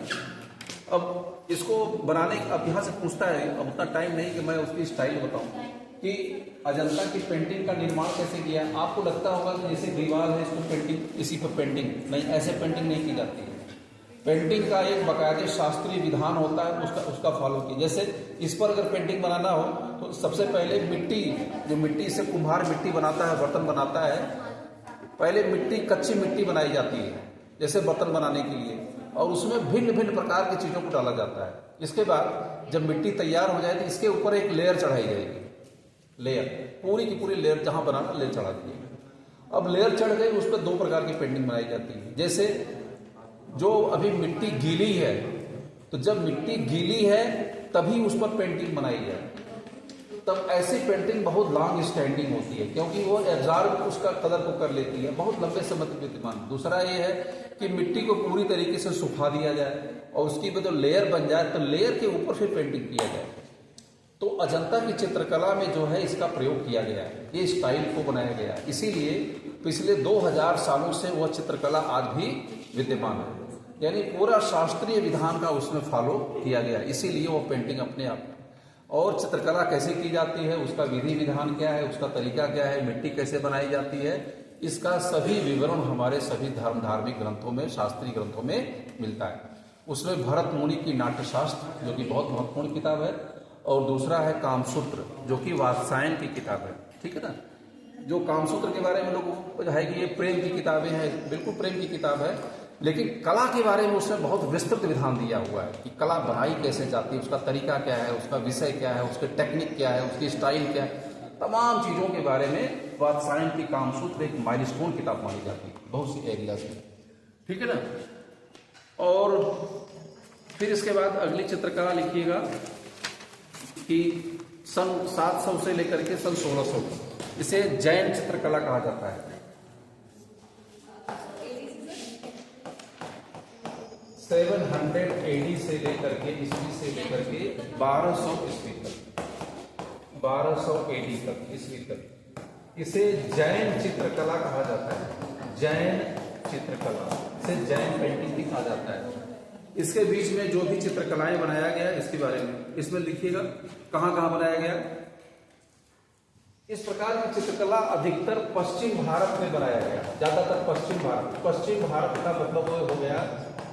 अब इसको बनाने, अब यहाँ से पूछता है, अब उतना टाइम नहीं कि मैं उसकी स्टाइल बताऊं, कि अजंता की पेंटिंग का निर्माण कैसे किया। आपको लगता होगा कि जैसे दीवार है इसको पेंटिंग, इसी पर पेंटिंग नहीं, ऐसे पेंटिंग नहीं की जाती है। पेंटिंग का एक बाकायदे शास्त्रीय विधान होता है, उसका फॉलो किया। जैसे इस पर अगर पेंटिंग बनाना हो तो सबसे पहले मिट्टी, जो मिट्टी से कुम्हार मिट्टी बनाता है, बर्तन बनाता है, पहले मिट्टी, कच्ची मिट्टी बनाई जाती है जैसे बर्तन बनाने के लिए, और उसमें भिन्न भिन्न प्रकार की चीज़ों को डाला जाता है। इसके बाद जब मिट्टी तैयार हो जाए तो इसके ऊपर एक लेयर चढ़ाई जाएगी, लेयर, पूरी की पूरी लेयर, जहां बनाना लेयर चढ़ा दी। अब लेयर चढ़ गई, उस पर दो प्रकार की पेंटिंग बनाई जाती है। जैसे जो अभी मिट्टी गीली है, तो जब मिट्टी गीली है तभी उस पर पेंटिंग बनाई जाए, तब ऐसी पेंटिंग बहुत लॉन्ग स्टैंडिंग होती है, क्योंकि वो एब्जॉर्ब उसका कलर को कर लेती है, बहुत लंबे समय तक विद्यमान। दूसरा ये है कि मिट्टी को पूरी तरीके से सुखा दिया जाए और उसकी जो लेयर बन जाए तो लेयर के ऊपर फिर पेंटिंग किया जाए। तो अजंता की चित्रकला में जो है इसका प्रयोग किया गया है, ये स्टाइल को बनाया गया है। इसीलिए पिछले 2000 सालों से वह चित्रकला आज भी विद्यमान है, यानी पूरा शास्त्रीय विधान का उसमें फॉलो किया गया है। इसीलिए वो पेंटिंग अपने आप। और चित्रकला कैसे की जाती है, उसका विधि विधान क्या है, उसका तरीका क्या है, मिट्टी कैसे बनाई जाती है, इसका सभी विवरण हमारे सभी धार्मिक ग्रंथों में, शास्त्रीय ग्रंथों में मिलता है। उसमें भरत मुनि की नाट्यशास्त्र, जो कि बहुत महत्वपूर्ण किताब है, और दूसरा है कामसूत्र, जो कि वात्सायन की किताब है। ठीक है ना। जो कामसूत्र के बारे में लोगों को है कि ये प्रेम की किताबें हैं, बिल्कुल प्रेम की किताब है, लेकिन कला के बारे में उसने बहुत विस्तृत विधान दिया हुआ है कि कला बनाई कैसे जाती है, उसका तरीका क्या है, उसका विषय क्या है, उसके टेक्निक क्या है, उसकी स्टाइल क्या है, तमाम चीज़ों के बारे में वात्सायन की कामसूत्र एक माइलस्टोन किताब मानी जाती है बहुत सी एरियाज में। ठीक है ना। और फिर इसके बाद अगली चित्रकला लिखिएगा कि सन 700 से लेकर के सन 1600, इसे जैन चित्रकला कहा जाता है। 700 AD से लेकर के ईस्वी से लेकर के 1200 ईस्वी तक, 1200 AD तक, ईस्वी तक, इसे जैन चित्रकला कहा जाता है। जैन चित्रकला से जैन पेंटिंग भी कहा जाता है। इसके बीच में जो भी चित्रकलाएं बनाया गया इसके बारे में इसमें लिखिएगा कहां कहां बनाया गया। इस प्रकार की चित्रकला अधिकतर पश्चिम भारत में बनाया गया, ज्यादातर पश्चिम भारत। पश्चिम भारत का मतलब हो गया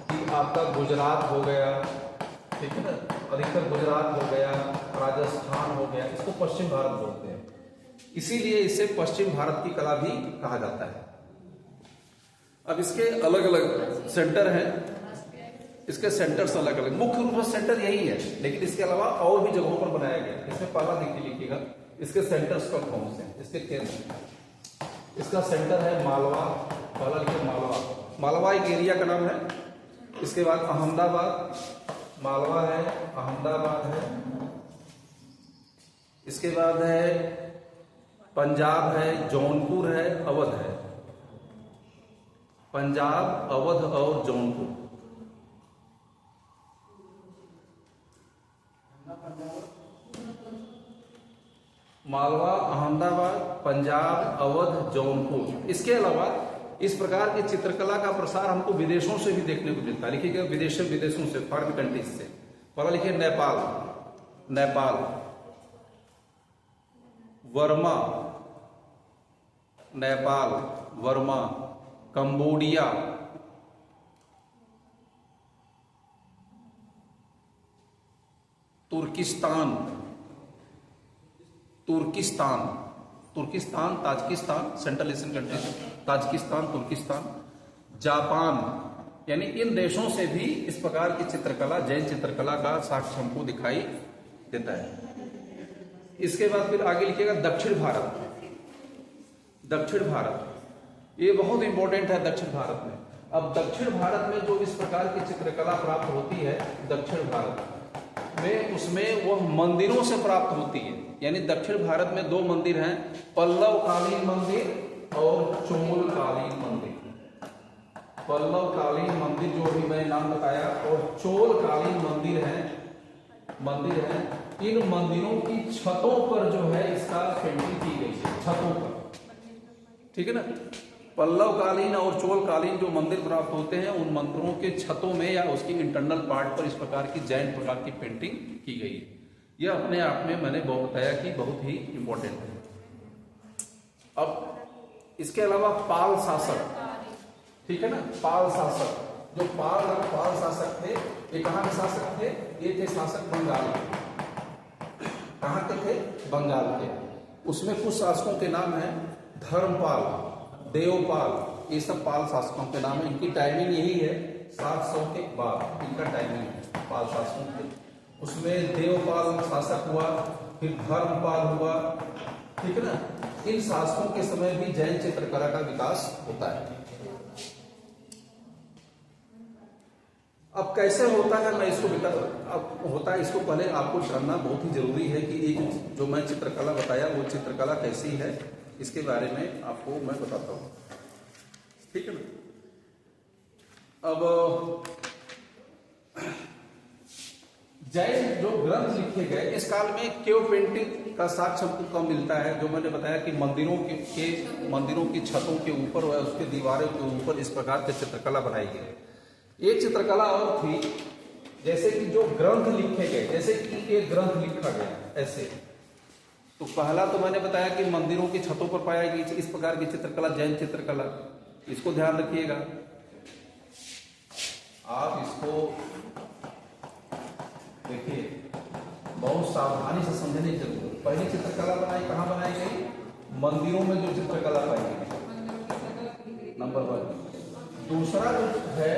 कि आपका गुजरात हो गया, ठीक है ना, अधिकतर गुजरात हो गया, राजस्थान हो गया, इसको पश्चिम भारत बोलते हैं। इसीलिए इसे पश्चिम भारत की कला भी कहा जाता है। अब इसके अलग अलग सेंटर हैं, इसके सेंटर्स अलग अलग, मुख्य रूप से सेंटर यही है, लेकिन इसके अलावा और भी जगहों पर बनाया गया। इसमें पहला लिखिएगा इसके सेंटर्स कौन से हैं, इसके केंद्र। इसका सेंटर है मालवा, पहला लिखिए मालवा। मालवा एक एरिया का नाम है। इसके बाद अहमदाबाद, मालवा है, अहमदाबाद है। इसके बाद है पंजाब है, जौनपुर है, अवध है। पंजाब, अवध और जौनपुर। मालवा, अहमदाबाद, पंजाब, अवध, जौनपुर। इसके अलावा इस प्रकार की चित्रकला का प्रसार हमको विदेशों से भी देखने को मिलता है। लिखिएगा विदेशों से, फॉरेन कंट्रीज से। पहला लिखिए Nepal, Nepal, Burma, Nepal, Burma, Cambodia, Turkistan, Turkistan, Turkistan, Tajikistan, central Asian countries, Tajikistan, Turkistan, Japan, यानी इन देशों से भी इस प्रकार की चित्रकला, जैन चित्रकला का साक्ष्य हमको दिखाई देता है। इसके बाद फिर आगे लिखिएगा दक्षिण भारत। दक्षिण भारत ये बहुत इंपॉर्टेंट है दक्षिण भारत में। अब दक्षिण भारत में जो इस प्रकार की चित्रकला प्राप्त होती है दक्षिण भारत में, उसमें वह मंदिरों से प्राप्त होती है। यानी दक्षिण भारत में दो मंदिर हैं, पल्लव कालीन मंदिर और चोल कालीन मंदिर। पल्लव कालीन मंदिर जो भी मैंने नाम बताया, और चोल कालीन मंदिर है। इन मंदिरों की छतों पर जो है इसका पेंटिंग की गई है, छतों पर। ठीक है ना। पल्लव कालीन और चोल कालीन जो मंदिर प्राप्त होते हैं, उन मंदिरों के छतों में या उसकी इंटरनल पार्ट पर इस प्रकार की जैन प्रकार की पेंटिंग की गई है। ये अपने आप में मैंने बहुत बताया कि बहुत ही इम्पोर्टेंट है। अब इसके अलावा पाल शासक, ठीक है ना, पाल शासक, जो पाल शासक थे, ये कहाँ के शासक थे? ये थे शासक बंगाल के। कहाँ के थे? बंगाल के। उसमें कुछ शासकों के नाम है धर्मपाल, देवपाल, ये सब पाल शासकों के नाम है। इनकी टाइमिंग यही है 700 के बाद इनका टाइमिंग है पाल शासकों के। उसमें देवपाल शासक हुआ, फिर धर्मपाल हुआ, ठीक है ना। इन शासकों के समय भी जैन चित्रकला का विकास होता है। अब कैसे होता है मैं इसको अब होता है, इसको पहले आपको जानना बहुत ही जरूरी है कि ये जो मैं चित्रकला बताया वो चित्रकला कैसी है, इसके बारे में आपको मैं बताता हूँ, ठीक है ना। अब जैन जो ग्रंथ लिखे गए इस काल में केव पेंटिंग का साक्ष्य हमको कम मिलता है। जो मैंने बताया कि मंदिरों की छतों के ऊपर व उसके दीवारों के ऊपर इस प्रकार की चित्रकला बनाई गई। एक चित्रकला और थी, जैसे कि जो ग्रंथ लिखे गए, जैसे कि एक ग्रंथ लिखा गया ऐसे, तो पहला तो मैंने बताया कि मंदिरों की छतों पर पाई गई इस प्रकार की चित्रकला, जैन चित्रकला। इसको ध्यान रखिएगा, आप इसको देखिए, बहुत सावधानी से समझने की जरूरत है। पहली चित्रकला बनाई कहाँ बनाई गई? मंदिरों में जो चित्रकला पाई गई, नंबर 1। दूसरा जो है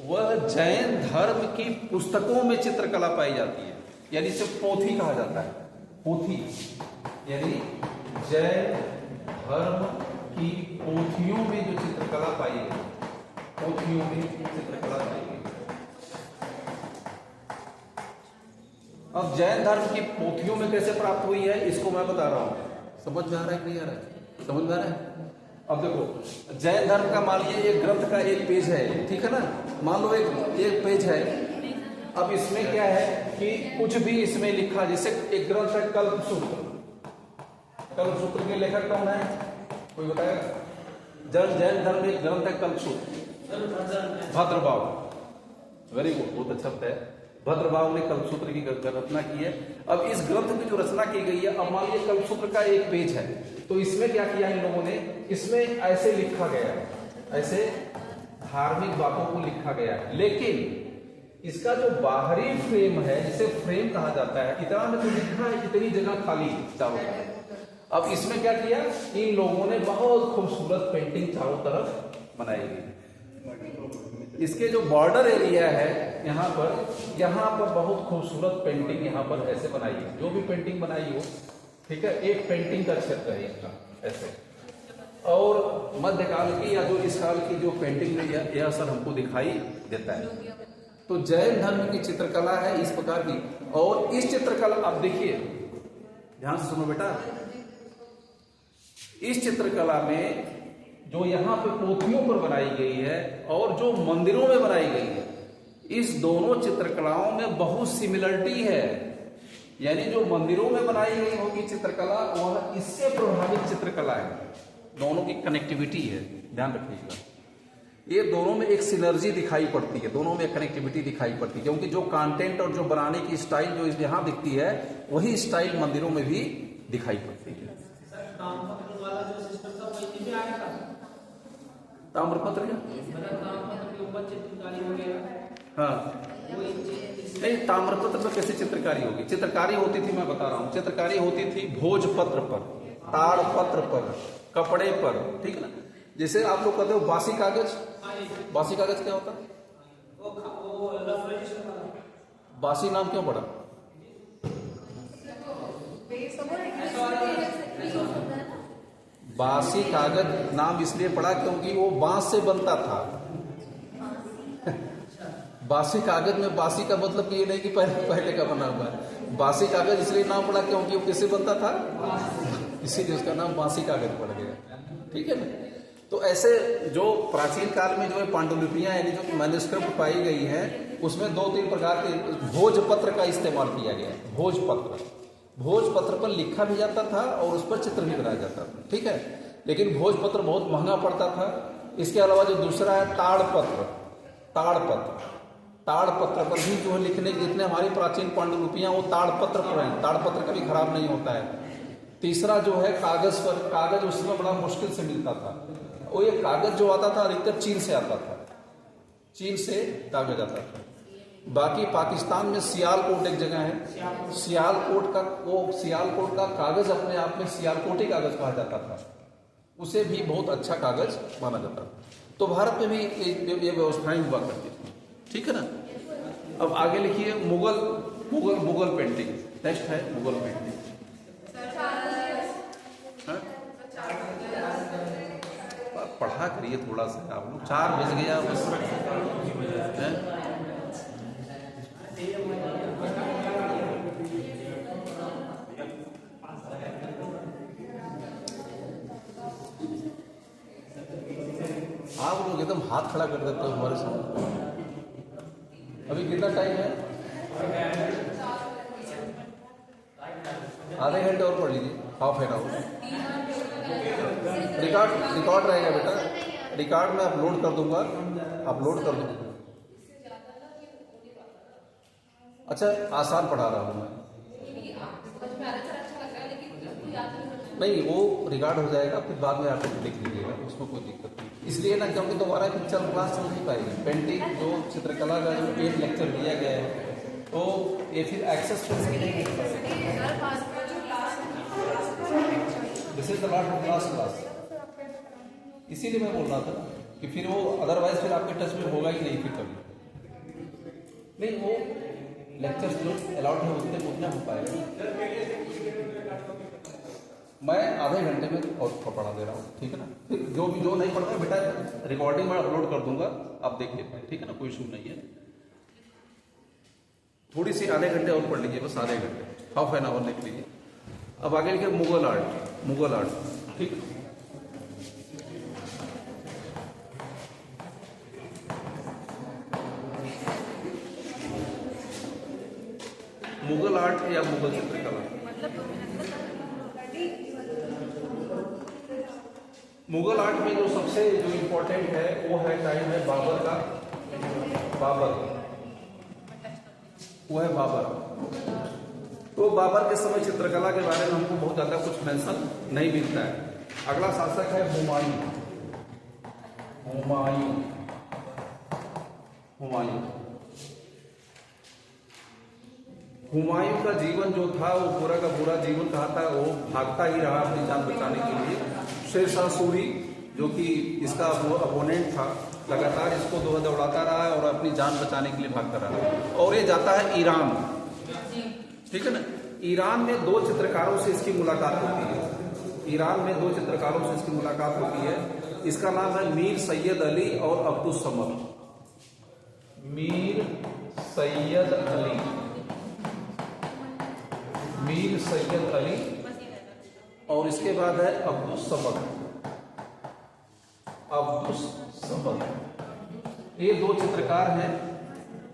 वह जैन धर्म की पुस्तकों में चित्रकला पाई जाती है, यानी इसे पोथी कहा जाता है। पोथी यानी जैन धर्म की पोथियों में जो चित्रकला पाई गई, पोथियों में चित्रकला पाई गई। अब जैन धर्म की पोथियों में कैसे प्राप्त हुई है इसको मैं बता रहा हूं। समझ में आ रहा है कि नहीं आ रहा है? समझ में आ रहा है? अब देखो, जैन धर्म का मान लीजिए एक ग्रंथ का एक पेज है, ठीक है ना, मान लो एक पेज है। अब इसमें क्या है कि कुछ भी इसमें लिखा, जैसे एक ग्रंथ है कल्पसूत्र। कल्पसूत्र के लेखक कौन है, कोई बताएगा? जैन धर्म में एक ग्रंथ है कल्पसूत्र, भद्रबाहु। वेरी गुड, बहुत अच्छा है। भद्रबाहु ने कल्पसूत्र की रचना की है। अब इस ग्रंथ की जो रचना की गई है, अब मान लीजिए कल्पसूत्र का एक पेज है, तो इसमें क्या किया इन लोगों ने, इसमें ऐसे लिखा गया, ऐसे धार्मिक बातों को लिखा गया, लेकिन इसका जो बाहरी फ्रेम है, जिसे फ्रेम कहा जाता है, इतना में तो लिखा है, इतनी जगह खाली चारों तरफ। अब इसमें क्या किया इन लोगों ने, बहुत खूबसूरत पेंटिंग चारों तरफ बनाई गई। इसके जो बॉर्डर एरिया है यहाँ पर बहुत खूबसूरत पेंटिंग यहाँ पर ऐसे बनाई है। जो भी पेंटिंग बनाई हो, ठीक है, एक पेंटिंग का क्षेत्र है इसका ऐसे। और मध्यकाल की या जो इस काल की जो पेंटिंग में यह असर हमको दिखाई देता है। तो जैन धर्म की चित्रकला है इस प्रकार की। और इस चित्रकला, अब देखिए ध्यान से सुनो बेटा, इस चित्रकला में जो यहाँ पे पोथियों पर बनाई गई है और जो मंदिरों में बनाई गई है, इस दोनों चित्रकलाओं में बहुत सिमिलरिटी है। यानी जो मंदिरों में बनाई गई होगी चित्रकला, वह इससे प्रभावित चित्रकला है। दोनों की कनेक्टिविटी है, ध्यान रखिएगा। ये दोनों में एक सिनर्जी दिखाई पड़ती है, दोनों में कनेक्टिविटी दिखाई पड़ती है, क्योंकि जो कंटेंट और जो बनाने की स्टाइल जो यहाँ दिखती है, वही स्टाइल मंदिरों में भी दिखाई पड़ती है। ताम्रपत्र हाँ, नहीं, ताम्रपत्र पर कैसे चित्रकारी होगी? चित्रकारी होती थी, मैं बता रहा हूँ, चित्रकारी होती थी भोजपत्र पर, ताड़पत्र पर, कपड़े पर, ठीक है ना। जैसे आप लोग कहते हो बासी कागज, बासी कागज क्या होता है? बासी नाम क्यों पड़ा? बासी कागज नाम इसलिए पड़ा क्योंकि वो बांस से बनता था। बासी कागज में बासी का मतलब कि ये नहीं कि पहले का बना हुआ है। बासी कागज इसलिए नाम पड़ा क्योंकि वो किससे बनता था, इसीलिए उसका नाम बासी कागज पड़ गया, ठीक है ना। तो ऐसे जो प्राचीन काल में जो है पांडुलिपियां यानी जो मैन्युस्क्रिप्ट पाई गई है, उसमें 2-3 प्रकार के भोजपत्र का इस्तेमाल किया गया है। भोजपत्र पर लिखा भी जाता था और उस पर चित्र भी बनाया जाता था, ठीक है, लेकिन भोजपत्र बहुत महंगा पड़ता था। इसके अलावा जो दूसरा है ताड़पत्र, ताड़पत्र पर भी जो है लिखने के जितने हमारी प्राचीन पांडुलिपियां वो ताड़पत्र पर हैं, ताड़पत्र कभी खराब नहीं होता है। तीसरा जो है कागज पर, कागज उस समय बड़ा मुश्किल से मिलता था, वो ये कागज जो आता था अधिकतर चीन से आता था, चीन से कागज आता था। बाकी पाकिस्तान में सियालकोट एक जगह है, सियालकोट का कागज अपने आप में सियालकोटी कागज कहा जाता था, उसे भी बहुत अच्छा कागज माना जाता था। तो भारत में भी ये व्यवस्थाएं हुआ करती थी, ठीक है ना। अब आगे लिखिए मुगल पेंटिंग, नेक्स्ट है मुगल पेंटिंग। हाँ? पढ़ा करिए थोड़ा सा, आप लोग 4 बज गया बस है? आप लोग एकदम हाथ खड़ा कर देते हो हमारे साथ। अभी कितना टाइम है? आधे घंटे और पढ़ लीजिए, हाफ एन आवर। रिकॉर्ड रहेगा बेटा, रिकॉर्ड में अपलोड कर दूंगा, अपलोड कर दूंगा। अच्छा, आसान पढ़ा रहा हूँ मैं, नहीं वो रिकॉर्ड हो जाएगा, फिर बाद में आप लिख लीजिएगा, उसमें कोई दिक्कत नहीं। इसलिए ना क्योंकि दोबारा पिक्चर क्लास चल नहीं पाएगी। पेंटिंग जो चित्रकला का जो 8 लेक्चर दिया गया है, तो ये फिर एक्सेस नहीं मिल पाएगा। This is the last class, इसीलिए मैं बोल रहा था कि फिर वो अदरवाइज फिर आपके टच में होगा ही नहीं फिर कभी नहीं। वो लेक्चर्स जो अलाउड है उतने हो पाएगा। मैं आधे घंटे में और पढ़ा दे रहा हूँ, ठीक है ना। फिर जो नहीं पढ़ता बेटा रिकॉर्डिंग में अपलोड कर दूंगा, आप देख लेते हैं, ठीक है ना, कोई इशू नहीं है। थोड़ी सी आधे घंटे और पढ़ लीजिए, बस आधे घंटे, हाफ एन आवर लिख लीजिए। अब आगे लिखिए मुगल आर्ट, ठीक। मुगल आर्ट या मुगल चित्रकला, मुगल आर्ट में जो सबसे जो इम्पोर्टेंट है वो है टाइम है बाबर का, वो है बाबर। तो बाबर के समय चित्रकला के बारे में हमको बहुत ज्यादा कुछ मेंशन नहीं मिलता है। अगला शासक है हुमायूं का जीवन जो था वो पूरा का पूरा जीवन कहा था, वो भागता ही रहा अपनी जान बचाने के लिए। शेरशाह सूरी जो कि इसका अपोनेंट था, लगातार इसको दौड़ाता रहा और अपनी जान बचाने के लिए भागता रहा। और ये जाता है ईरान, ठीक है ना। ईरान में 2 चित्रकारों से इसकी मुलाकात होती है, ईरान में 2 चित्रकारों से इसकी मुलाकात होती है। इसका नाम है मीर सैयद अली और अब्दुस समद। मीर सैयद अली और इसके बाद है अब्दुस समद। ये 2 चित्रकार हैं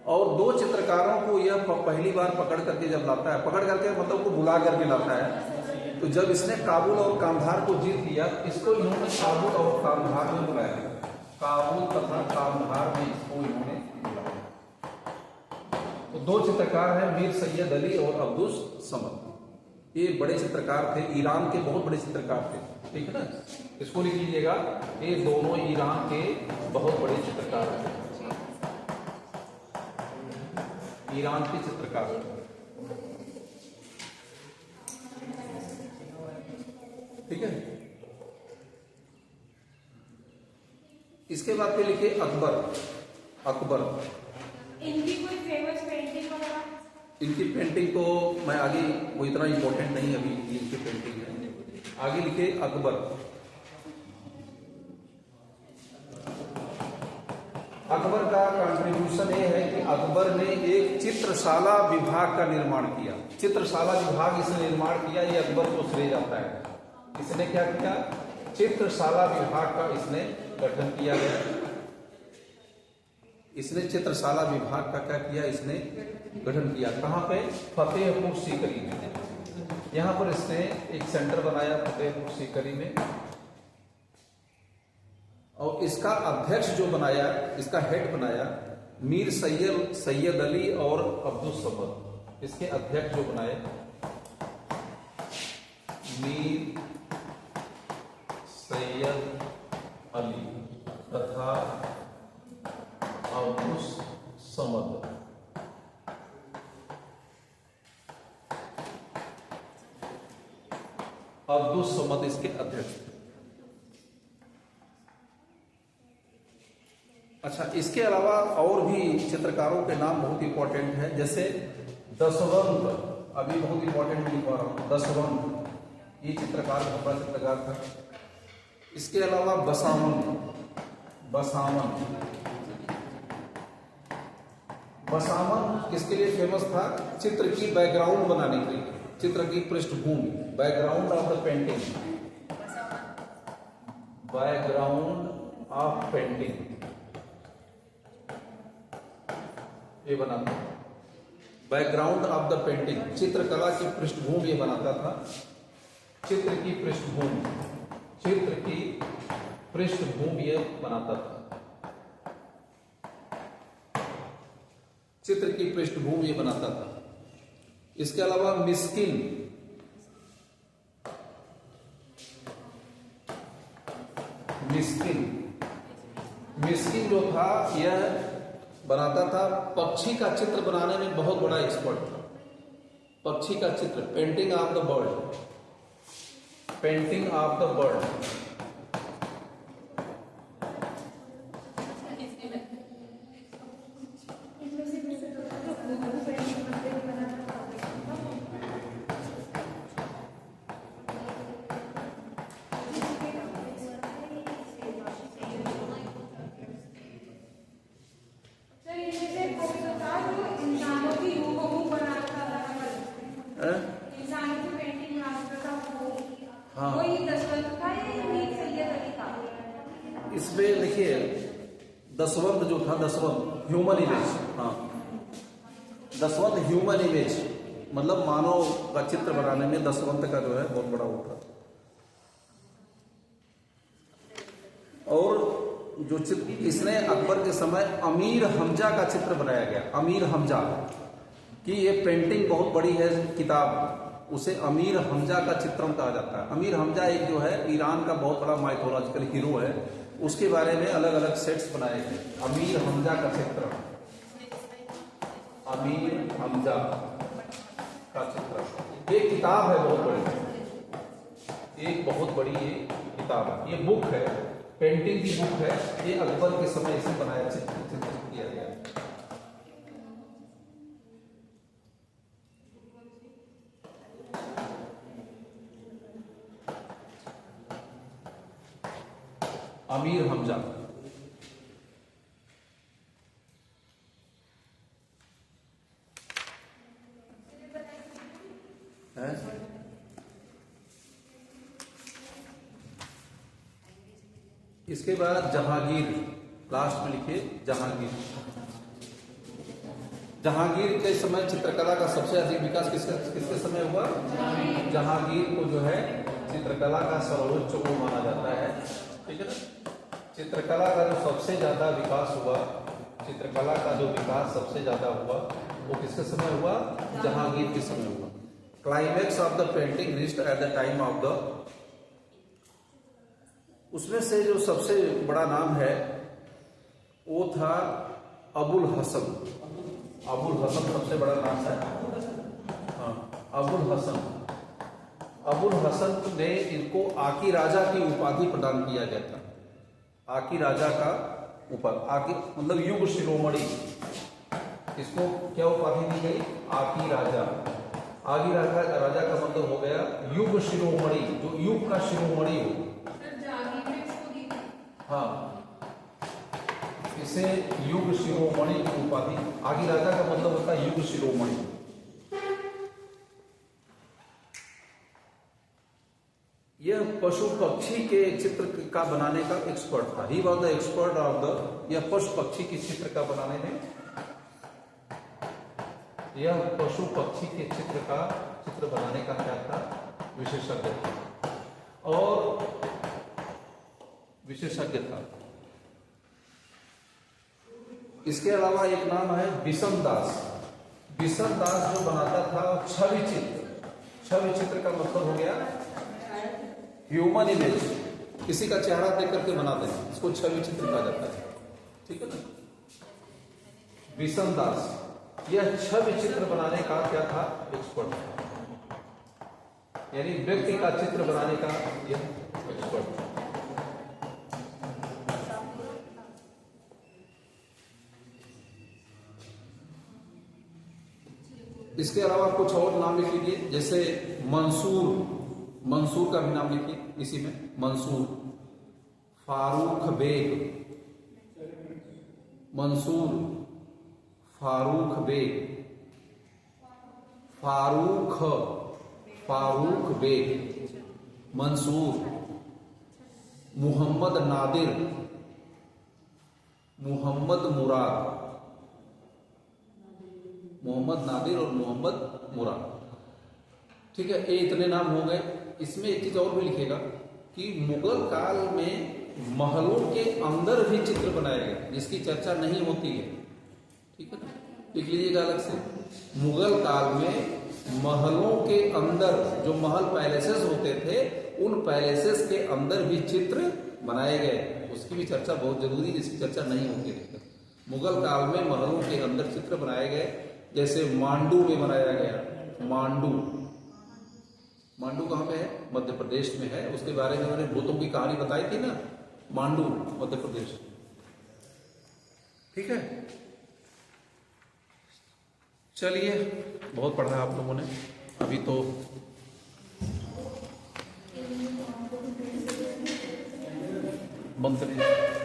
और 2 चित्रकारों को यह पहली बार पकड़ करके जब लाता है, पकड़ करके मतलब को बुला करके लाता है। तो जब इसने काबुल और कांधार को जीत लिया, इसको इन्होंने काबुल और कांधार में बुलाया, काबुल तथा कांधार में इसको इन्होंने बुलाया। तो 2 चित्रकार हैं, मीर सैयद अली और अब्दुस समद। ये बड़े चित्रकार थे, ईरान के बहुत बड़े चित्रकार थे, ठीक है ना। इसको लिख लीजिएगा, ये दोनों ईरान के बहुत बड़े चित्रकार थे, ईरान के चित्रकार। ठीक है। इसके बाद पे लिखिए अकबर। इनकी कोई फेमस पेंटिंग वगैरह? इनकी पेंटिंग तो मैं आगे, वो इतना इम्पोर्टेंट नहीं अभी इनकी पेंटिंग है। आगे लिखिए अकबर। अकबर का कंट्रीब्यूशन ये है कि अकबर ने एक चित्रशाला विभाग का निर्माण किया। चित्रशाला विभाग इसने निर्माण किया, ये अकबर को श्रेय जाता है। इसने क्या किया? चित्रशाला विभाग का इसने गठन किया गया। इसने चित्रशाला विभाग का क्या किया? इसने गठन किया। कहाँ पे? फतेहपुर सीकरी में। यहाँ पर इसने एक सेंटर बनाया फतेहपुर सीकरी में, और इसका अध्यक्ष जो बनाया, इसका हेड बनाया, मीर सैयद अली और अब्दुल समद इसके अध्यक्ष जो बनाए, मीर सैयद अली तथा अब्दुल समद। अब्दुल समद इसके अध्यक्ष थे। अच्छा, इसके अलावा और भी चित्रकारों के नाम बहुत इंपॉर्टेंट है, जैसे दसवंत, अभी बहुत इंपॉर्टेंट लिख पा रहा हूं, दसवंत, ये चित्रकार बड़ा चित्रकार था। इसके अलावा बसावन किसके लिए फेमस था? चित्र की बैकग्राउंड बनाने के लिए, चित्र की पृष्ठभूमि, background of the painting, background of painting ये बनाता, बैकग्राउंड ऑफ द पेंटिंग, चित्रकला की पृष्ठभूमि ये बनाता था। चित्र की पृष्ठभूमि ये बनाता था, चित्र की पृष्ठभूमि ये बनाता था। इसके अलावा मिस्किन जो था यह बनाता था, पक्षी का चित्र बनाने में बहुत बड़ा एक्सपर्ट था। पक्षी का चित्र, पेंटिंग ऑफ द बर्ड, इसमें लिखिए दसवंत जो था, दसवंत ह्यूमन इमेज, हाँ, दसवंत ह्यूमन इमेज मतलब मानव का चित्र बनाने में दसवंत का जो है बहुत बड़ा होता। और जो चित्र इसने अकबर के समय अमीर हमजा का चित्र बनाया गया, अमीर हमजा की ये पेंटिंग बहुत बड़ी है किताब, उसे अमीर हमजा का चित्रण कहा जाता है। अमीर हमजा एक जो है ईरान का बहुत बड़ा माइथोलॉजिकल हीरो है, उसके बारे में अलग अलग सेट्स बनाए गए। अमीर हमजा का चित्रण, अमीर हमजा का चित्रण एक किताब है बहुत बड़ी, एक बहुत बड़ी ये किताब है, ये बुक है, पेंटिंग की बुक है, ये अकबर के समय इसे बनाया, चित्रित किया गया। अमीर हमजा है। इसके बाद जहांगीर, लास्ट में लिखिए जहांगीर। जहांगीर के समय चित्रकला का सबसे अधिक विकास किसके समय हुआ? जहांगीर को जो है चित्रकला का सर्वोच्च गुण माना जाता है, ठीक है ना। चित्रकला का जो सबसे ज्यादा विकास हुआ, चित्रकला का जो विकास सबसे ज्यादा हुआ वो किसके समय हुआ? जहांगीर के समय हुआ। Climax of the painting reached at the time of the, उसमें से जो सबसे बड़ा नाम है वो था अबुल हसन। अबुल हसन सबसे बड़ा नाम है, हाँ, अबुल हसन। अबुल हसन ने इनको आकी राजा की उपाधि प्रदान किया गया था। आकी राजा का उपाधि, आकी मतलब युग शिरोमणि, इसको क्या उपाधि दी गई? आकी राजा। आकी राजा का मतलब हो गया युग शिरोमणि, जो युग का शिरोमणि हो। हाँ, इसे युग शिरोमणि की उपाधि, आगी राजा का मतलब होता है युग शिरोमणि। यह पशु पक्षी के चित्र का बनाने का एक्सपर्ट था। He was the expert of the, यह पशु पक्षी के चित्र का बनाने में, यह पशु पक्षी के चित्र बनाने का क्या था? विशेषज्ञ था, और विशेषज्ञ था। इसके अलावा एक नाम है विषम दास। विषम दास जो बनाता था छवि चित्र। छवि चित्र का मतलब हो गया ह्यूमन इमेज, किसी का चेहरा देख करके बना देना, इसको छवि चित्र कहा जाता है। ठीक है ना। विषम दास यह छवि चित्र बनाने का क्या था, एक्सपर्ट था, यानी व्यक्ति का चित्र बनाने का यह एक्सपर्ट था। इसके अलावा कुछ और नाम लिख लीजिए, जैसे मंसूर, मंसूर का भी नाम लिखिए इसी में, मंसूर। फारूक बेग, मंसूर, फारूक बेग, फारूक बेग, मंसूर। मोहम्मद नादिर, मोहम्मद मुराद, मोहम्मद नादिर और मोहम्मद मुराद। ठीक है, ये इतने नाम हो गए। इसमें एक चीज और भी लिखेगा कि मुगल काल में महलों के अंदर भी चित्र बनाए गए जिसकी चर्चा नहीं होती है। ठीक है ना, लिख लीजिएगा अलग से। मुगल काल में महलों के अंदर जो महल पैलेसेस होते थे, उन पैलेसेस के अंदर भी चित्र बनाए गए, उसकी भी चर्चा बहुत जरूरी, जिसकी चर्चा नहीं होती है। मुगल काल में महलों के अंदर चित्र बनाए गए, जैसे मांडू में बनाया गया। मांडू, मांडू कहाँ पे है, मध्य प्रदेश में है। उसके बारे में मैंने भूतों की कहानी बताई थी ना, मांडू मध्य प्रदेश। ठीक है, चलिए बहुत पढ़ा आप लोगों ने, अभी तो बंद करिए।